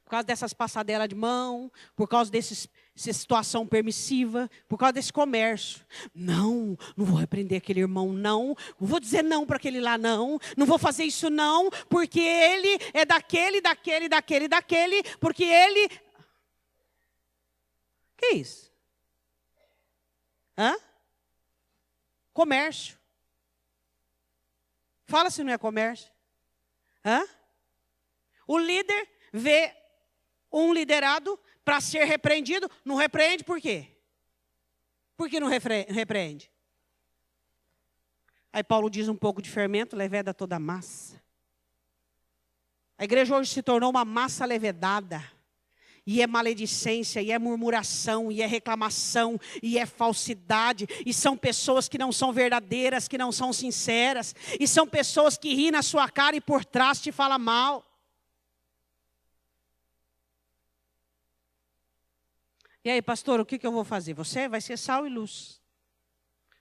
Por causa dessas passadelas de mão, por causa dessa situação permissiva, por causa desse comércio. Não vou repreender aquele irmão, não vou dizer não para aquele lá, não vou fazer isso não, porque ele é daquele, porque ele... Que isso? Hã? Comércio. Fala se não é comércio. Hã? O líder vê um liderado para ser repreendido, não repreende por quê? Por que não repreende? Aí Paulo diz um pouco de fermento, leveda toda a massa. A igreja hoje se tornou uma massa levedada. E é maledicência, e é murmuração, e é reclamação, e é falsidade. E são pessoas que não são verdadeiras, que não são sinceras. E são pessoas que riem na sua cara e por trás te falam mal. E aí, pastor, o que eu vou fazer? Você vai ser sal e luz.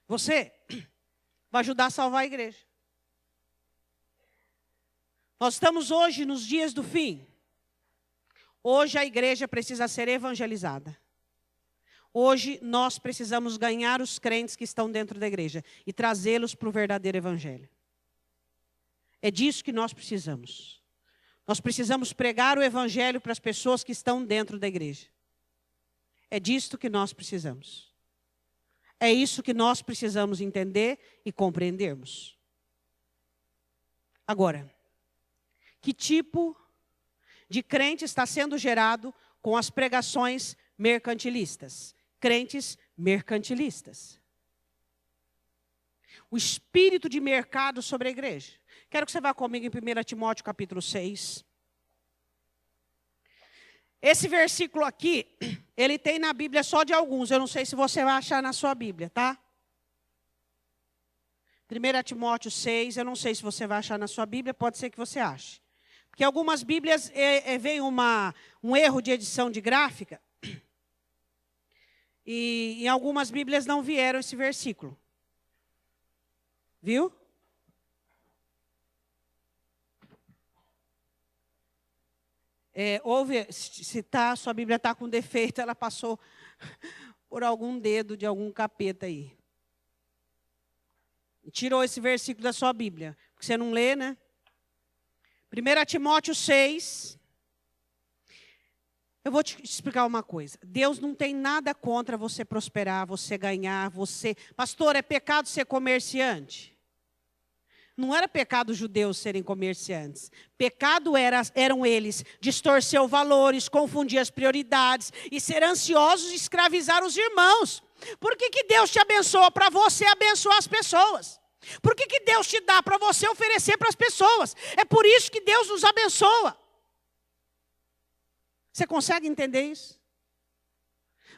Você vai ajudar a salvar a igreja. Nós estamos hoje nos dias do fim. Hoje a igreja precisa ser evangelizada. Hoje nós precisamos ganhar os crentes que estão dentro da igreja e trazê-los para o verdadeiro evangelho. É disso que nós precisamos. Nós precisamos pregar o evangelho para as pessoas que estão dentro da igreja. É disto que nós precisamos. É isso que nós precisamos entender e compreendermos. Agora, que tipo de crente está sendo gerado com as pregações mercantilistas? Crentes mercantilistas. O espírito de mercado sobre a igreja. Quero que você vá comigo em 1 Timóteo capítulo 6. Esse versículo aqui, ele tem na Bíblia só de alguns. Eu não sei se você vai achar na sua Bíblia, tá? 1 Timóteo 6, eu não sei se você vai achar na sua Bíblia, pode ser que você ache. Porque algumas Bíblias veio um erro de edição de gráfica. E em algumas Bíblias não vieram esse versículo. Viu? Se sua Bíblia está com defeito, ela passou por algum dedo de algum capeta aí. E tirou esse versículo da sua Bíblia. Porque você não lê, né? 1 Timóteo 6. Eu vou te explicar uma coisa. Deus não tem nada contra você prosperar, você ganhar, você... Pastor, é pecado ser comerciante? Não era pecado os judeus serem comerciantes. Pecado eram eles distorcer os valores, confundir as prioridades e ser ansiosos e escravizar os irmãos. Por que Deus te abençoa? Para você abençoar as pessoas. Por que Deus te dá? Para você oferecer para as pessoas. É por isso que Deus nos abençoa. Você consegue entender isso?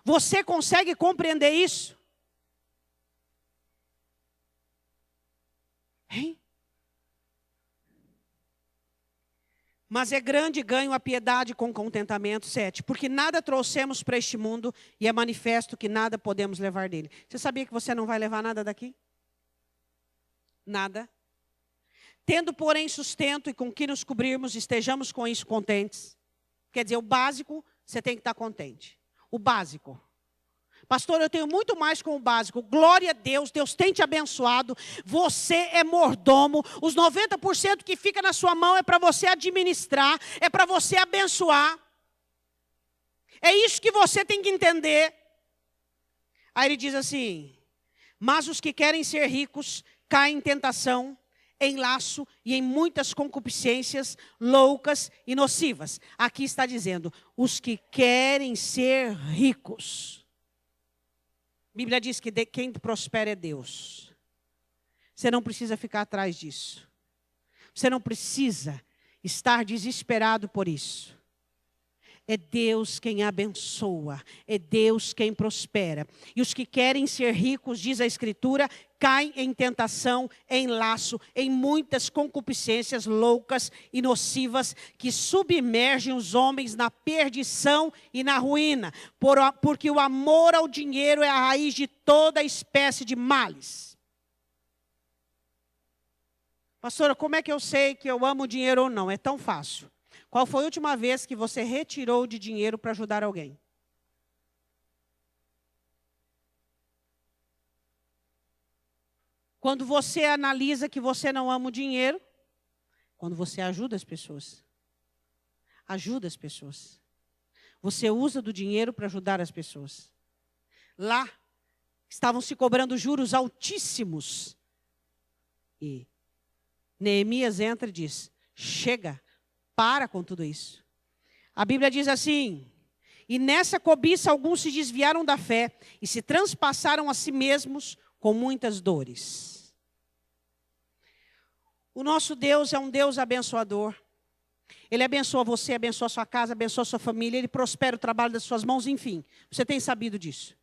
Você consegue compreender isso? Hein? Mas é grande ganho a piedade com contentamento. 7. Porque nada trouxemos para este mundo e é manifesto que nada podemos levar dele. Você sabia que você não vai levar nada daqui? Nada. Tendo, porém, sustento e com que nos cobrirmos, estejamos com isso contentes. Quer dizer, o básico, você tem que estar contente. O básico. Pastor, eu tenho muito mais com o básico. Glória a Deus, Deus tem te abençoado. Você é mordomo. Os 90% que fica na sua mão é para você administrar, é para você abençoar. É isso que você tem que entender. Aí ele diz assim: mas os que querem ser ricos caem em tentação, em laço e em muitas concupiscências loucas e nocivas. Aqui está dizendo, os que querem ser ricos. A Bíblia diz que quem prospera é Deus. Você não precisa ficar atrás disso. Você não precisa estar desesperado por isso. É Deus quem abençoa, é Deus quem prospera. E os que querem ser ricos, diz a Escritura, caem em tentação, em laço, em muitas concupiscências loucas e nocivas que submergem os homens na perdição e na ruína. Porque o amor ao dinheiro é a raiz de toda espécie de males. Pastora, como é que eu sei que eu amo o dinheiro ou não? É tão fácil. Qual foi a última vez que você retirou de dinheiro para ajudar alguém? Quando você analisa que você não ama o dinheiro, quando você ajuda as pessoas. Ajuda as pessoas. Você usa do dinheiro para ajudar as pessoas. Lá, estavam se cobrando juros altíssimos. E Neemias entra e diz, chega. Para com tudo isso. A Bíblia diz assim, e nessa cobiça alguns se desviaram da fé e se transpassaram a si mesmos com muitas dores. O nosso Deus é um Deus abençoador. Ele abençoa você, abençoa a sua casa, abençoa a sua família, Ele prospera o trabalho das suas mãos, enfim. Você tem sabido disso.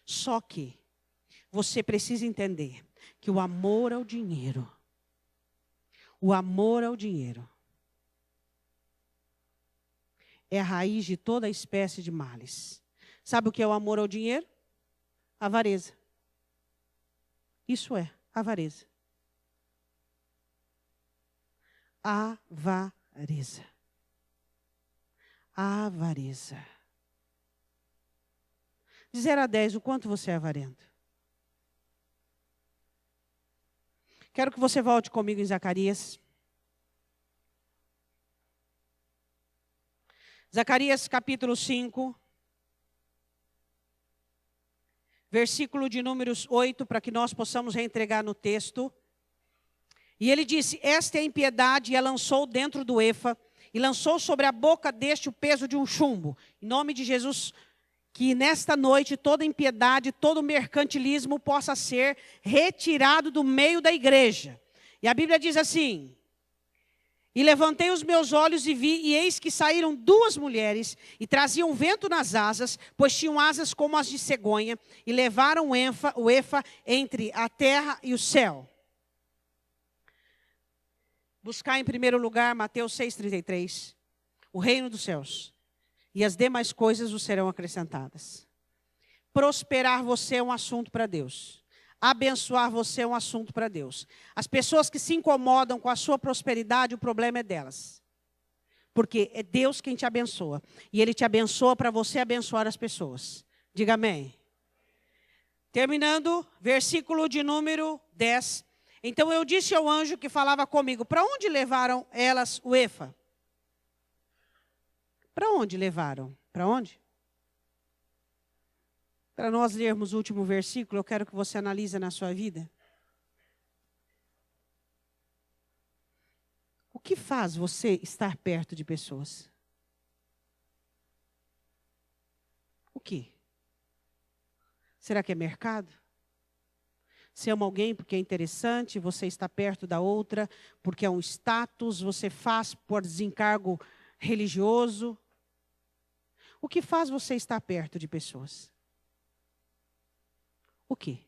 Só que você precisa entender que o amor ao dinheiro, é a raiz de toda espécie de males. Sabe o que é o amor ao dinheiro? Avareza. Isso é avareza. Avareza. Avareza. De 0 a 10, o quanto você é avarento? Quero que você volte comigo em Zacarias. Zacarias capítulo 5. Versículo de números 8, para que nós possamos reentregar no texto. E ele disse: esta é a impiedade, e a lançou dentro do efa, e lançou sobre a boca deste o peso de um chumbo. Em nome de Jesus, que nesta noite toda impiedade, todo mercantilismo possa ser retirado do meio da igreja. E a Bíblia diz assim: e levantei os meus olhos e vi, e eis que saíram 2 mulheres, e traziam vento nas asas, pois tinham asas como as de cegonha, e levaram o efa entre a terra e o céu. Buscar em primeiro lugar Mateus 6,33, o reino dos céus, e as demais coisas vos serão acrescentadas. Prosperar você é um assunto para Deus. Abençoar você é um assunto para Deus. As pessoas que se incomodam com a sua prosperidade, o problema é delas. Porque é Deus quem te abençoa. E Ele te abençoa para você abençoar as pessoas. Diga amém. Terminando, versículo de número 10. Então eu disse ao anjo que falava comigo: para onde levaram elas o efa? Para onde levaram? Para onde? Para nós lermos o último versículo, eu quero que você analise na sua vida. O que faz você estar perto de pessoas? O que? Será que é mercado? Você ama alguém porque é interessante, você está perto da outra, porque é um status, você faz por desencargo religioso. O que faz você estar perto de pessoas? O quê?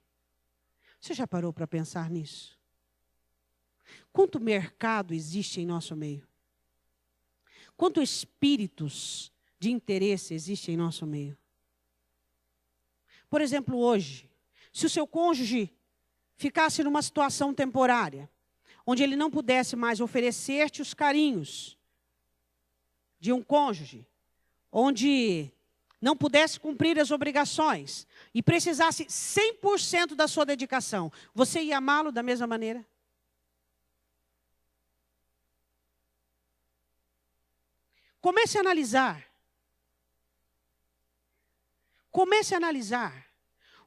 Você já parou para pensar nisso? Quanto mercado existe em nosso meio? Quantos espíritos de interesse existem em nosso meio? Por exemplo, hoje, se o seu cônjuge ficasse numa situação temporária, onde ele não pudesse mais oferecer-te os carinhos de um cônjuge, onde não pudesse cumprir as obrigações e precisasse 100% da sua dedicação, você ia amá-lo da mesma maneira? Comece a analisar. Comece a analisar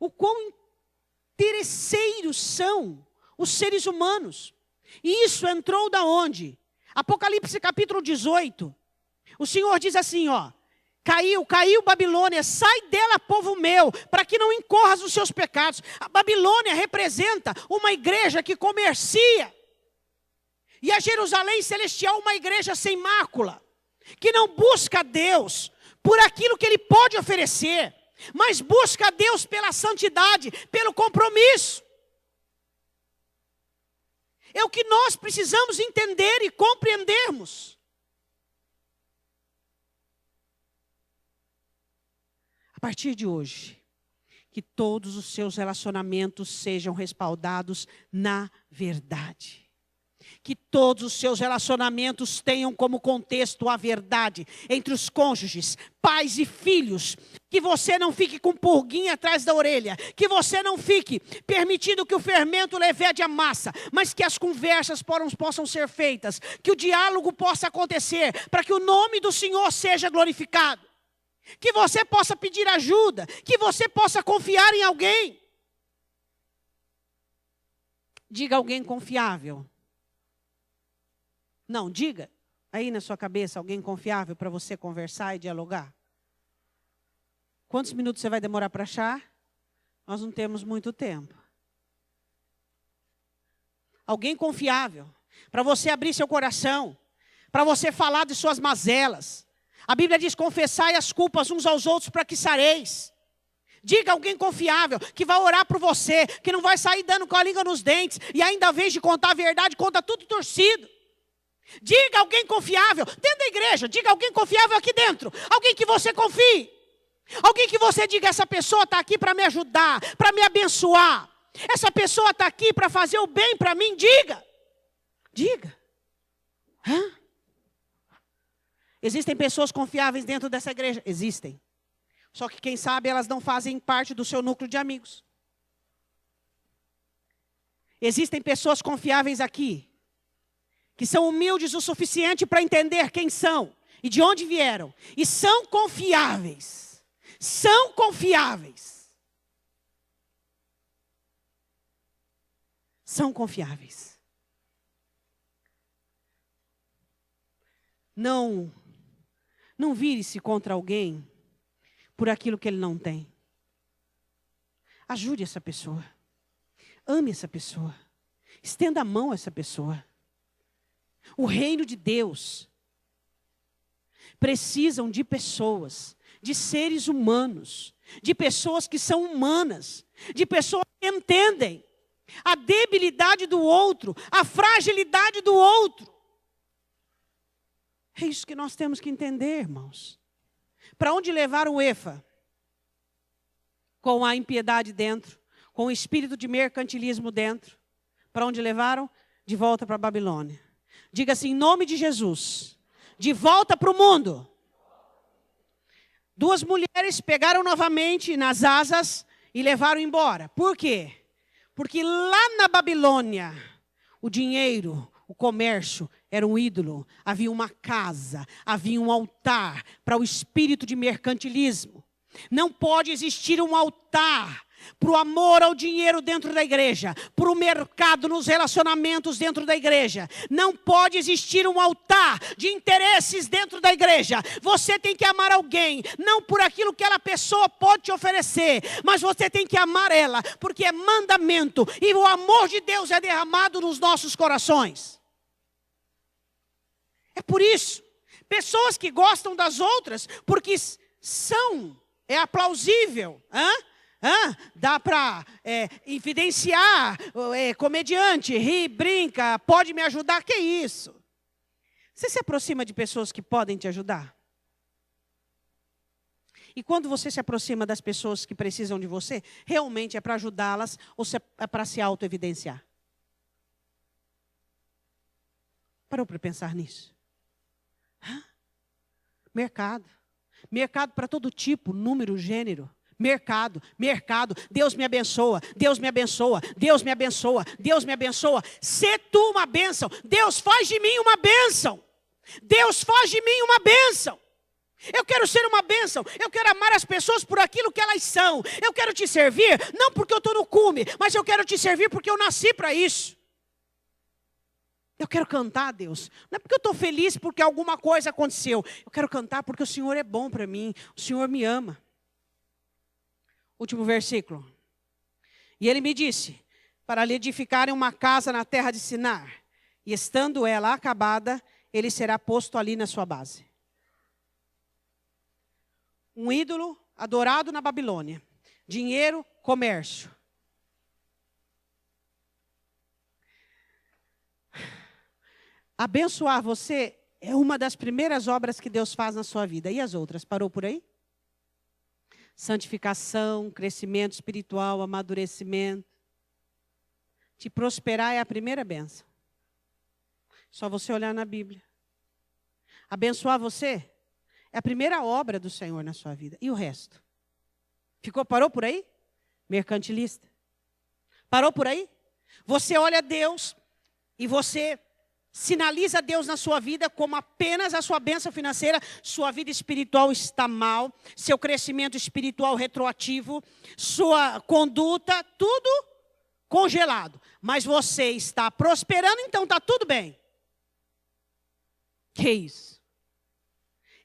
o quão interesseiros são os seres humanos. E isso entrou da onde? Apocalipse capítulo 18. O Senhor diz assim, ó: Caiu Babilônia, sai dela, povo meu, para que não incorras os seus pecados. A Babilônia representa uma igreja que comercia. E a Jerusalém celestial, uma igreja sem mácula, que não busca a Deus por aquilo que Ele pode oferecer, mas busca a Deus pela santidade, pelo compromisso. É o que nós precisamos entender e compreendermos. A partir de hoje, que todos os seus relacionamentos sejam respaldados na verdade. Que todos os seus relacionamentos tenham como contexto a verdade entre os cônjuges, pais e filhos. Que você não fique com purguinha atrás da orelha. Que você não fique permitindo que o fermento levede a massa. Mas que as conversas possam ser feitas. Que o diálogo possa acontecer para que o nome do Senhor seja glorificado. Que você possa pedir ajuda, que você possa confiar em alguém. Diga alguém confiável. Não, diga aí na sua cabeça alguém confiável para você conversar e dialogar. Quantos minutos você vai demorar para achar? Nós não temos muito tempo. Alguém confiável, para você abrir seu coração, para você falar de suas mazelas. A Bíblia diz, confessai as culpas uns aos outros para que sareis. Diga a alguém confiável, que vai orar por você, que não vai sair dando com a língua nos dentes, e ainda, ao invés de contar a verdade, conta tudo torcido. Diga a alguém confiável, dentro da igreja, diga a alguém confiável aqui dentro, alguém que você confie. Alguém que você diga, essa pessoa está aqui para me ajudar, para me abençoar. Essa pessoa está aqui para fazer o bem para mim, diga. Diga. Hã? Existem pessoas confiáveis dentro dessa igreja? Existem. Só que quem sabe elas não fazem parte do seu núcleo de amigos. Existem pessoas confiáveis aqui, que são humildes o suficiente para entender quem são e de onde vieram. E são confiáveis. São confiáveis. São confiáveis. Não vire-se contra alguém por aquilo que ele não tem. Ajude essa pessoa. Ame essa pessoa. Estenda a mão a essa pessoa. O reino de Deus precisam de pessoas, de seres humanos, de pessoas que são humanas, de pessoas que entendem a debilidade do outro, a fragilidade do outro. É isso que nós temos que entender, irmãos. Para onde levar o Efa? Com a impiedade dentro, com o espírito de mercantilismo dentro. Para onde levaram? De volta para a Babilônia. Diga assim, em nome de Jesus, de volta para o mundo. Duas mulheres pegaram novamente nas asas e levaram embora. Por quê? Porque lá na Babilônia, o dinheiro, o comércio era um ídolo. Havia uma casa, havia um altar para o espírito de mercantilismo. Não pode existir um altar para o amor ao dinheiro dentro da igreja, para o mercado nos relacionamentos dentro da igreja. Não pode existir um altar de interesses dentro da igreja. Você tem que amar alguém, não por aquilo que aquela pessoa pode te oferecer, mas você tem que amar ela, porque é mandamento, e o amor de Deus é derramado nos nossos corações. É por isso, pessoas que gostam das outras, porque é aplausível, dá para evidenciar, comediante, ri, brinca, pode me ajudar, que isso? Você se aproxima de pessoas que podem te ajudar? E quando você se aproxima das pessoas que precisam de você, realmente é para ajudá-las ou é para se auto-evidenciar? Parou para pensar nisso? Mercado. Mercado para todo tipo, número, gênero. Mercado. Deus me abençoa, Deus me abençoa, Deus me abençoa, Deus me abençoa. Sê tu uma bênção. Deus faz de mim uma bênção. Deus faz de mim uma bênção. Eu quero ser uma bênção. Eu quero amar as pessoas por aquilo que elas são. Eu quero te servir, não porque eu estou no cume, mas eu quero te servir porque eu nasci para isso. Eu quero cantar, Deus. Não é porque eu estou feliz porque alguma coisa aconteceu. Eu quero cantar porque o Senhor é bom para mim. O Senhor me ama. Último versículo. E ele me disse, para lhe edificarem uma casa na terra de Sinar. E estando ela acabada, ele será posto ali na sua base. Um ídolo adorado na Babilônia. Dinheiro, comércio. Abençoar você é uma das primeiras obras que Deus faz na sua vida. E as outras? Parou por aí? Santificação, crescimento espiritual, amadurecimento. Te prosperar é a primeira bênção. Só você olhar na Bíblia. Abençoar você é a primeira obra do Senhor na sua vida. E o resto? Parou por aí? Mercantilista. Parou por aí? Você olha a Deus e você sinaliza Deus na sua vida como apenas a sua bênção financeira. Sua vida espiritual está mal, seu crescimento espiritual retroativo, sua conduta, tudo congelado. Mas você está prosperando, então está tudo bem. Que isso?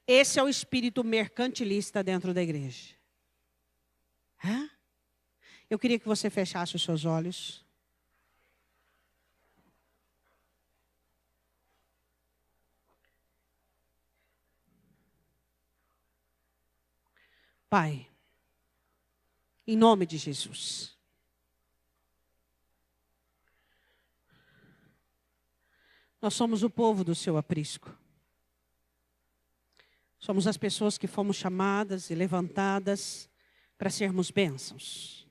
Esse é o espírito mercantilista dentro da igreja. Eu queria que você fechasse os seus olhos. Pai, em nome de Jesus. Nós somos o povo do seu aprisco. Somos as pessoas que fomos chamadas e levantadas para sermos bênçãos.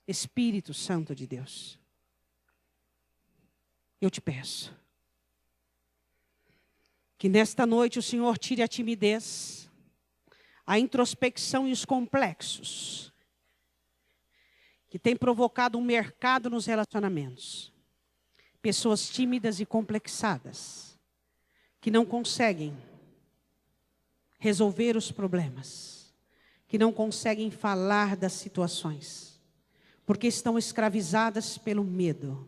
Espírito Santo de Deus, eu te peço que nesta noite o Senhor tire a timidez, a introspecção e os complexos que tem provocado um mercado nos relacionamentos. Pessoas tímidas e complexadas, que não conseguem resolver os problemas, que não conseguem falar das situações, porque estão escravizadas pelo medo,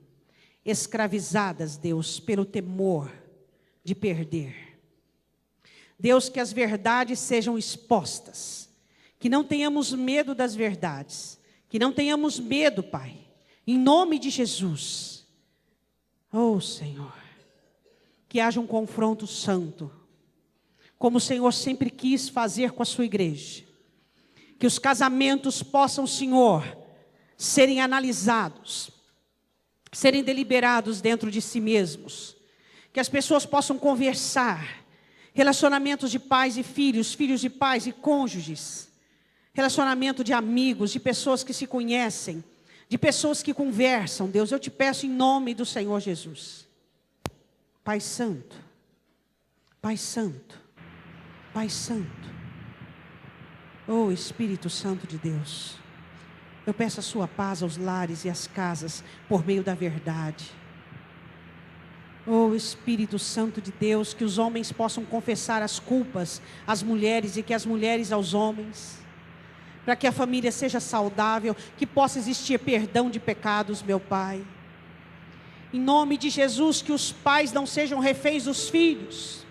escravizadas, Deus, pelo temor de perder. Deus, que as verdades sejam expostas, que não tenhamos medo das verdades, que não tenhamos medo, Pai, em nome de Jesus. Oh, Senhor, que haja um confronto santo, como o Senhor sempre quis fazer com a sua igreja. Que os casamentos possam, Senhor, serem analisados, serem deliberados dentro de si mesmos. Que as pessoas possam conversar, relacionamentos de pais e filhos, filhos de pais e cônjuges, relacionamento de amigos, de pessoas que se conhecem, de pessoas que conversam. Deus, eu te peço em nome do Senhor Jesus. Pai Santo, Pai Santo, Pai Santo, oh Espírito Santo de Deus, eu peço a sua paz aos lares e às casas por meio da verdade. Oh Espírito Santo de Deus, que os homens possam confessar as culpas às mulheres e que as mulheres aos homens, para que a família seja saudável, que possa existir perdão de pecados, meu Pai. Em nome de Jesus, que os pais não sejam reféns dos filhos.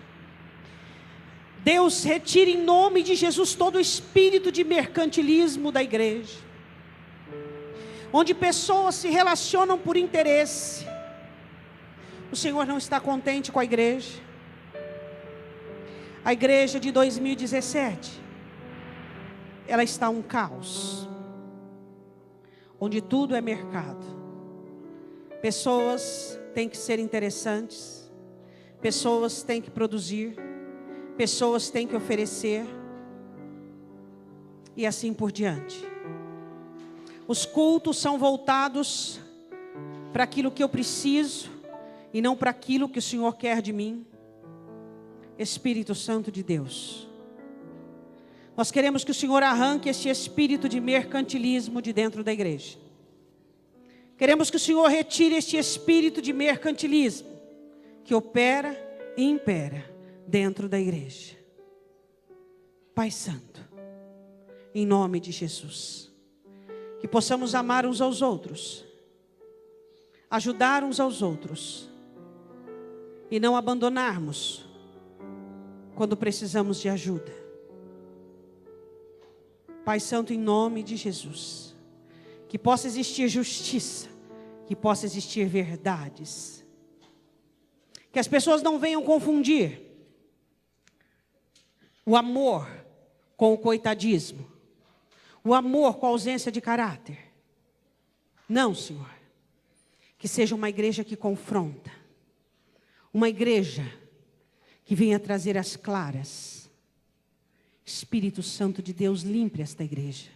Deus, retire em nome de Jesus todo o espírito de mercantilismo da igreja, onde pessoas se relacionam por interesse. O Senhor não está contente com a igreja. A igreja de 2017, ela está um caos, onde tudo é mercado. Pessoas têm que ser interessantes, pessoas têm que produzir, pessoas têm que oferecer, e assim por diante. Os cultos são voltados para aquilo que eu preciso, e não para aquilo que o Senhor quer de mim. Espírito Santo de Deus, nós queremos que o Senhor arranque este espírito de mercantilismo de dentro da igreja. Queremos que o Senhor retire este espírito de mercantilismo que opera e impera dentro da igreja. Pai Santo, em nome de Jesus, que possamos amar uns aos outros, ajudar uns aos outros e não abandonarmos quando precisamos de ajuda. Pai Santo, em nome de Jesus, que possa existir justiça, que possa existir verdades, que as pessoas não venham confundir o amor com o coitadismo, o amor com a ausência de caráter. Não, Senhor, que seja uma igreja que confronta, uma igreja que venha trazer as claras. Espírito Santo de Deus, limpe esta igreja,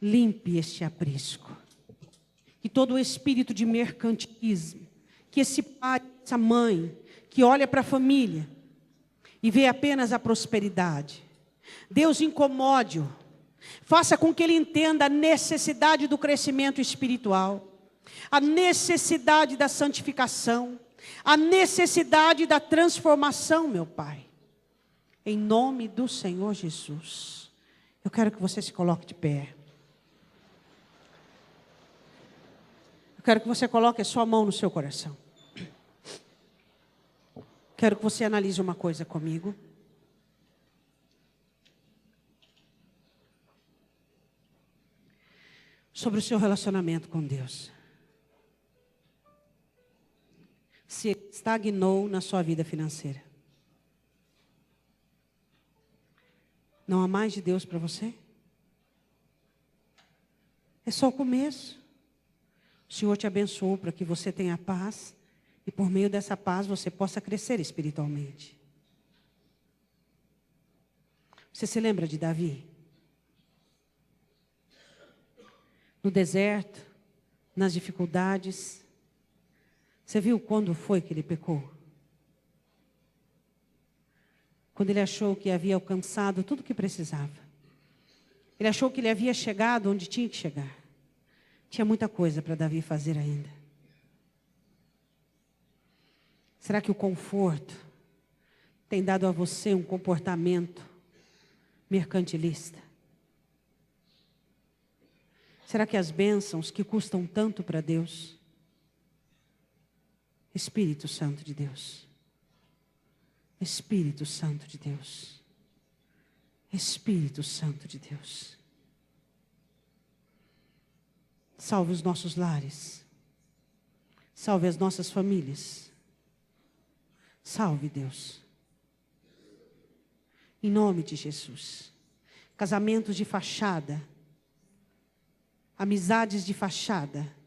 limpe este aprisco, que todo o espírito de mercantilismo, que esse pai, essa mãe, que olha para a família e vê apenas a prosperidade, Deus incomode-o, faça com que ele entenda a necessidade do crescimento espiritual, a necessidade da santificação, a necessidade da transformação, meu Pai. Em nome do Senhor Jesus, eu quero que você se coloque de pé. Eu quero que você coloque a sua mão no seu coração. Quero que você analise uma coisa comigo. Sobre o seu relacionamento com Deus. Se estagnou na sua vida financeira. Não há mais de Deus para você? É só o começo. O Senhor te abençoou para que você tenha paz e por meio dessa paz você possa crescer espiritualmente. Você se lembra de Davi? No deserto, nas dificuldades. Você viu quando foi que ele pecou? Quando ele achou que havia alcançado tudo o que precisava. Ele achou que ele havia chegado onde tinha que chegar. Tinha muita coisa para Davi fazer ainda. Será que o conforto tem dado a você um comportamento mercantilista? Será que as bênçãos que custam tanto para Deus? Espírito Santo de Deus. Espírito Santo de Deus. Espírito Santo de Deus. Salve os nossos lares. Salve as nossas famílias. Salve, Deus. Em nome de Jesus. Casamentos de fachada. Amizades de fachada.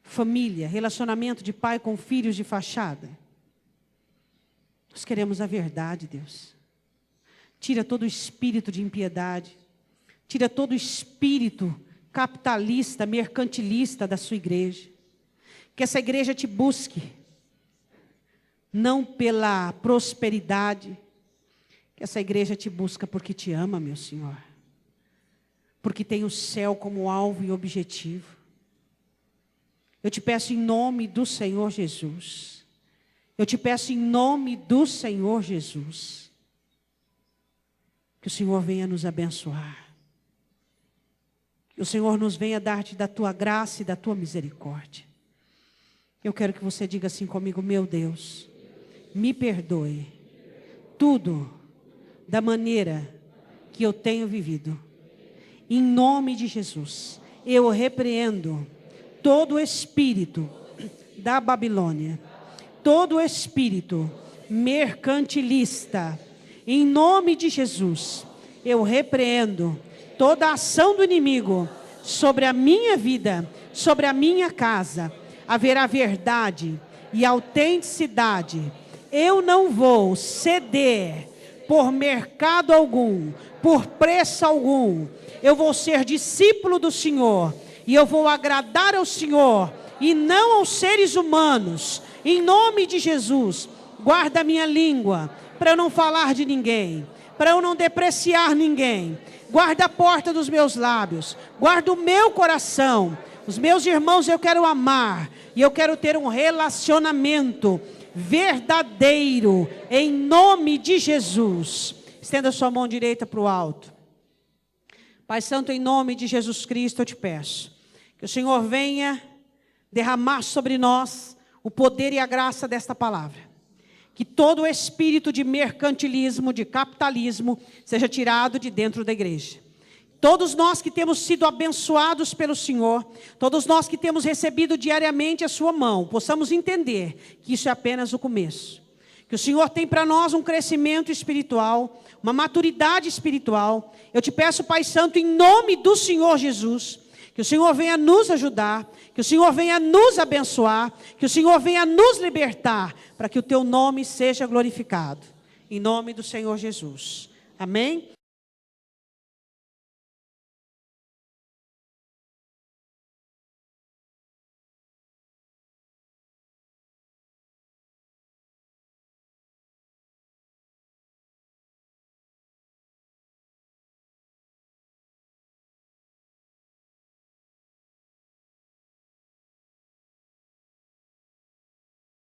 Família, relacionamento de pai com filhos de fachada. Nós queremos a verdade, Deus. Tira todo o espírito de impiedade. Tira todo o espírito capitalista, mercantilista da sua igreja. Que essa igreja te busque. Não pela prosperidade. Que essa igreja te busca porque te ama, meu Senhor. Porque tem o céu como alvo e objetivo. Eu te peço em nome do Senhor Jesus. Eu te peço em nome do Senhor Jesus. Que o Senhor venha nos abençoar. Que o Senhor nos venha dar-te da tua graça e da tua misericórdia. Eu quero que você diga assim comigo: meu Deus, me perdoe tudo da maneira que eu tenho vivido. Em nome de Jesus, eu repreendo todo o espírito da Babilônia, todo o espírito mercantilista. Em nome de Jesus, eu repreendo toda a ação do inimigo sobre a minha vida, sobre a minha casa. Haverá verdade e autenticidade. Eu não vou ceder por mercado algum, por preço algum. Eu vou ser discípulo do Senhor e eu vou agradar ao Senhor e não aos seres humanos. Em nome de Jesus, guarda a minha língua para eu não falar de ninguém, para eu não depreciar ninguém. Guarda a porta dos meus lábios, guarda o meu coração. Os meus irmãos eu quero amar e eu quero ter um relacionamento verdadeiro, em nome de Jesus. Estenda sua mão direita para o alto. Pai Santo, em nome de Jesus Cristo eu te peço que o Senhor venha derramar sobre nós o poder e a graça desta palavra. Que todo o espírito de mercantilismo, de capitalismo, seja tirado de dentro da igreja. Todos nós que temos sido abençoados pelo Senhor, todos nós que temos recebido diariamente a sua mão, possamos entender que isso é apenas o começo. Que o Senhor tem para nós um crescimento espiritual, uma maturidade espiritual. Eu te peço, Pai Santo, em nome do Senhor Jesus, que o Senhor venha nos ajudar, que o Senhor venha nos abençoar, que o Senhor venha nos libertar, para que o teu nome seja glorificado. Em nome do Senhor Jesus. Amém?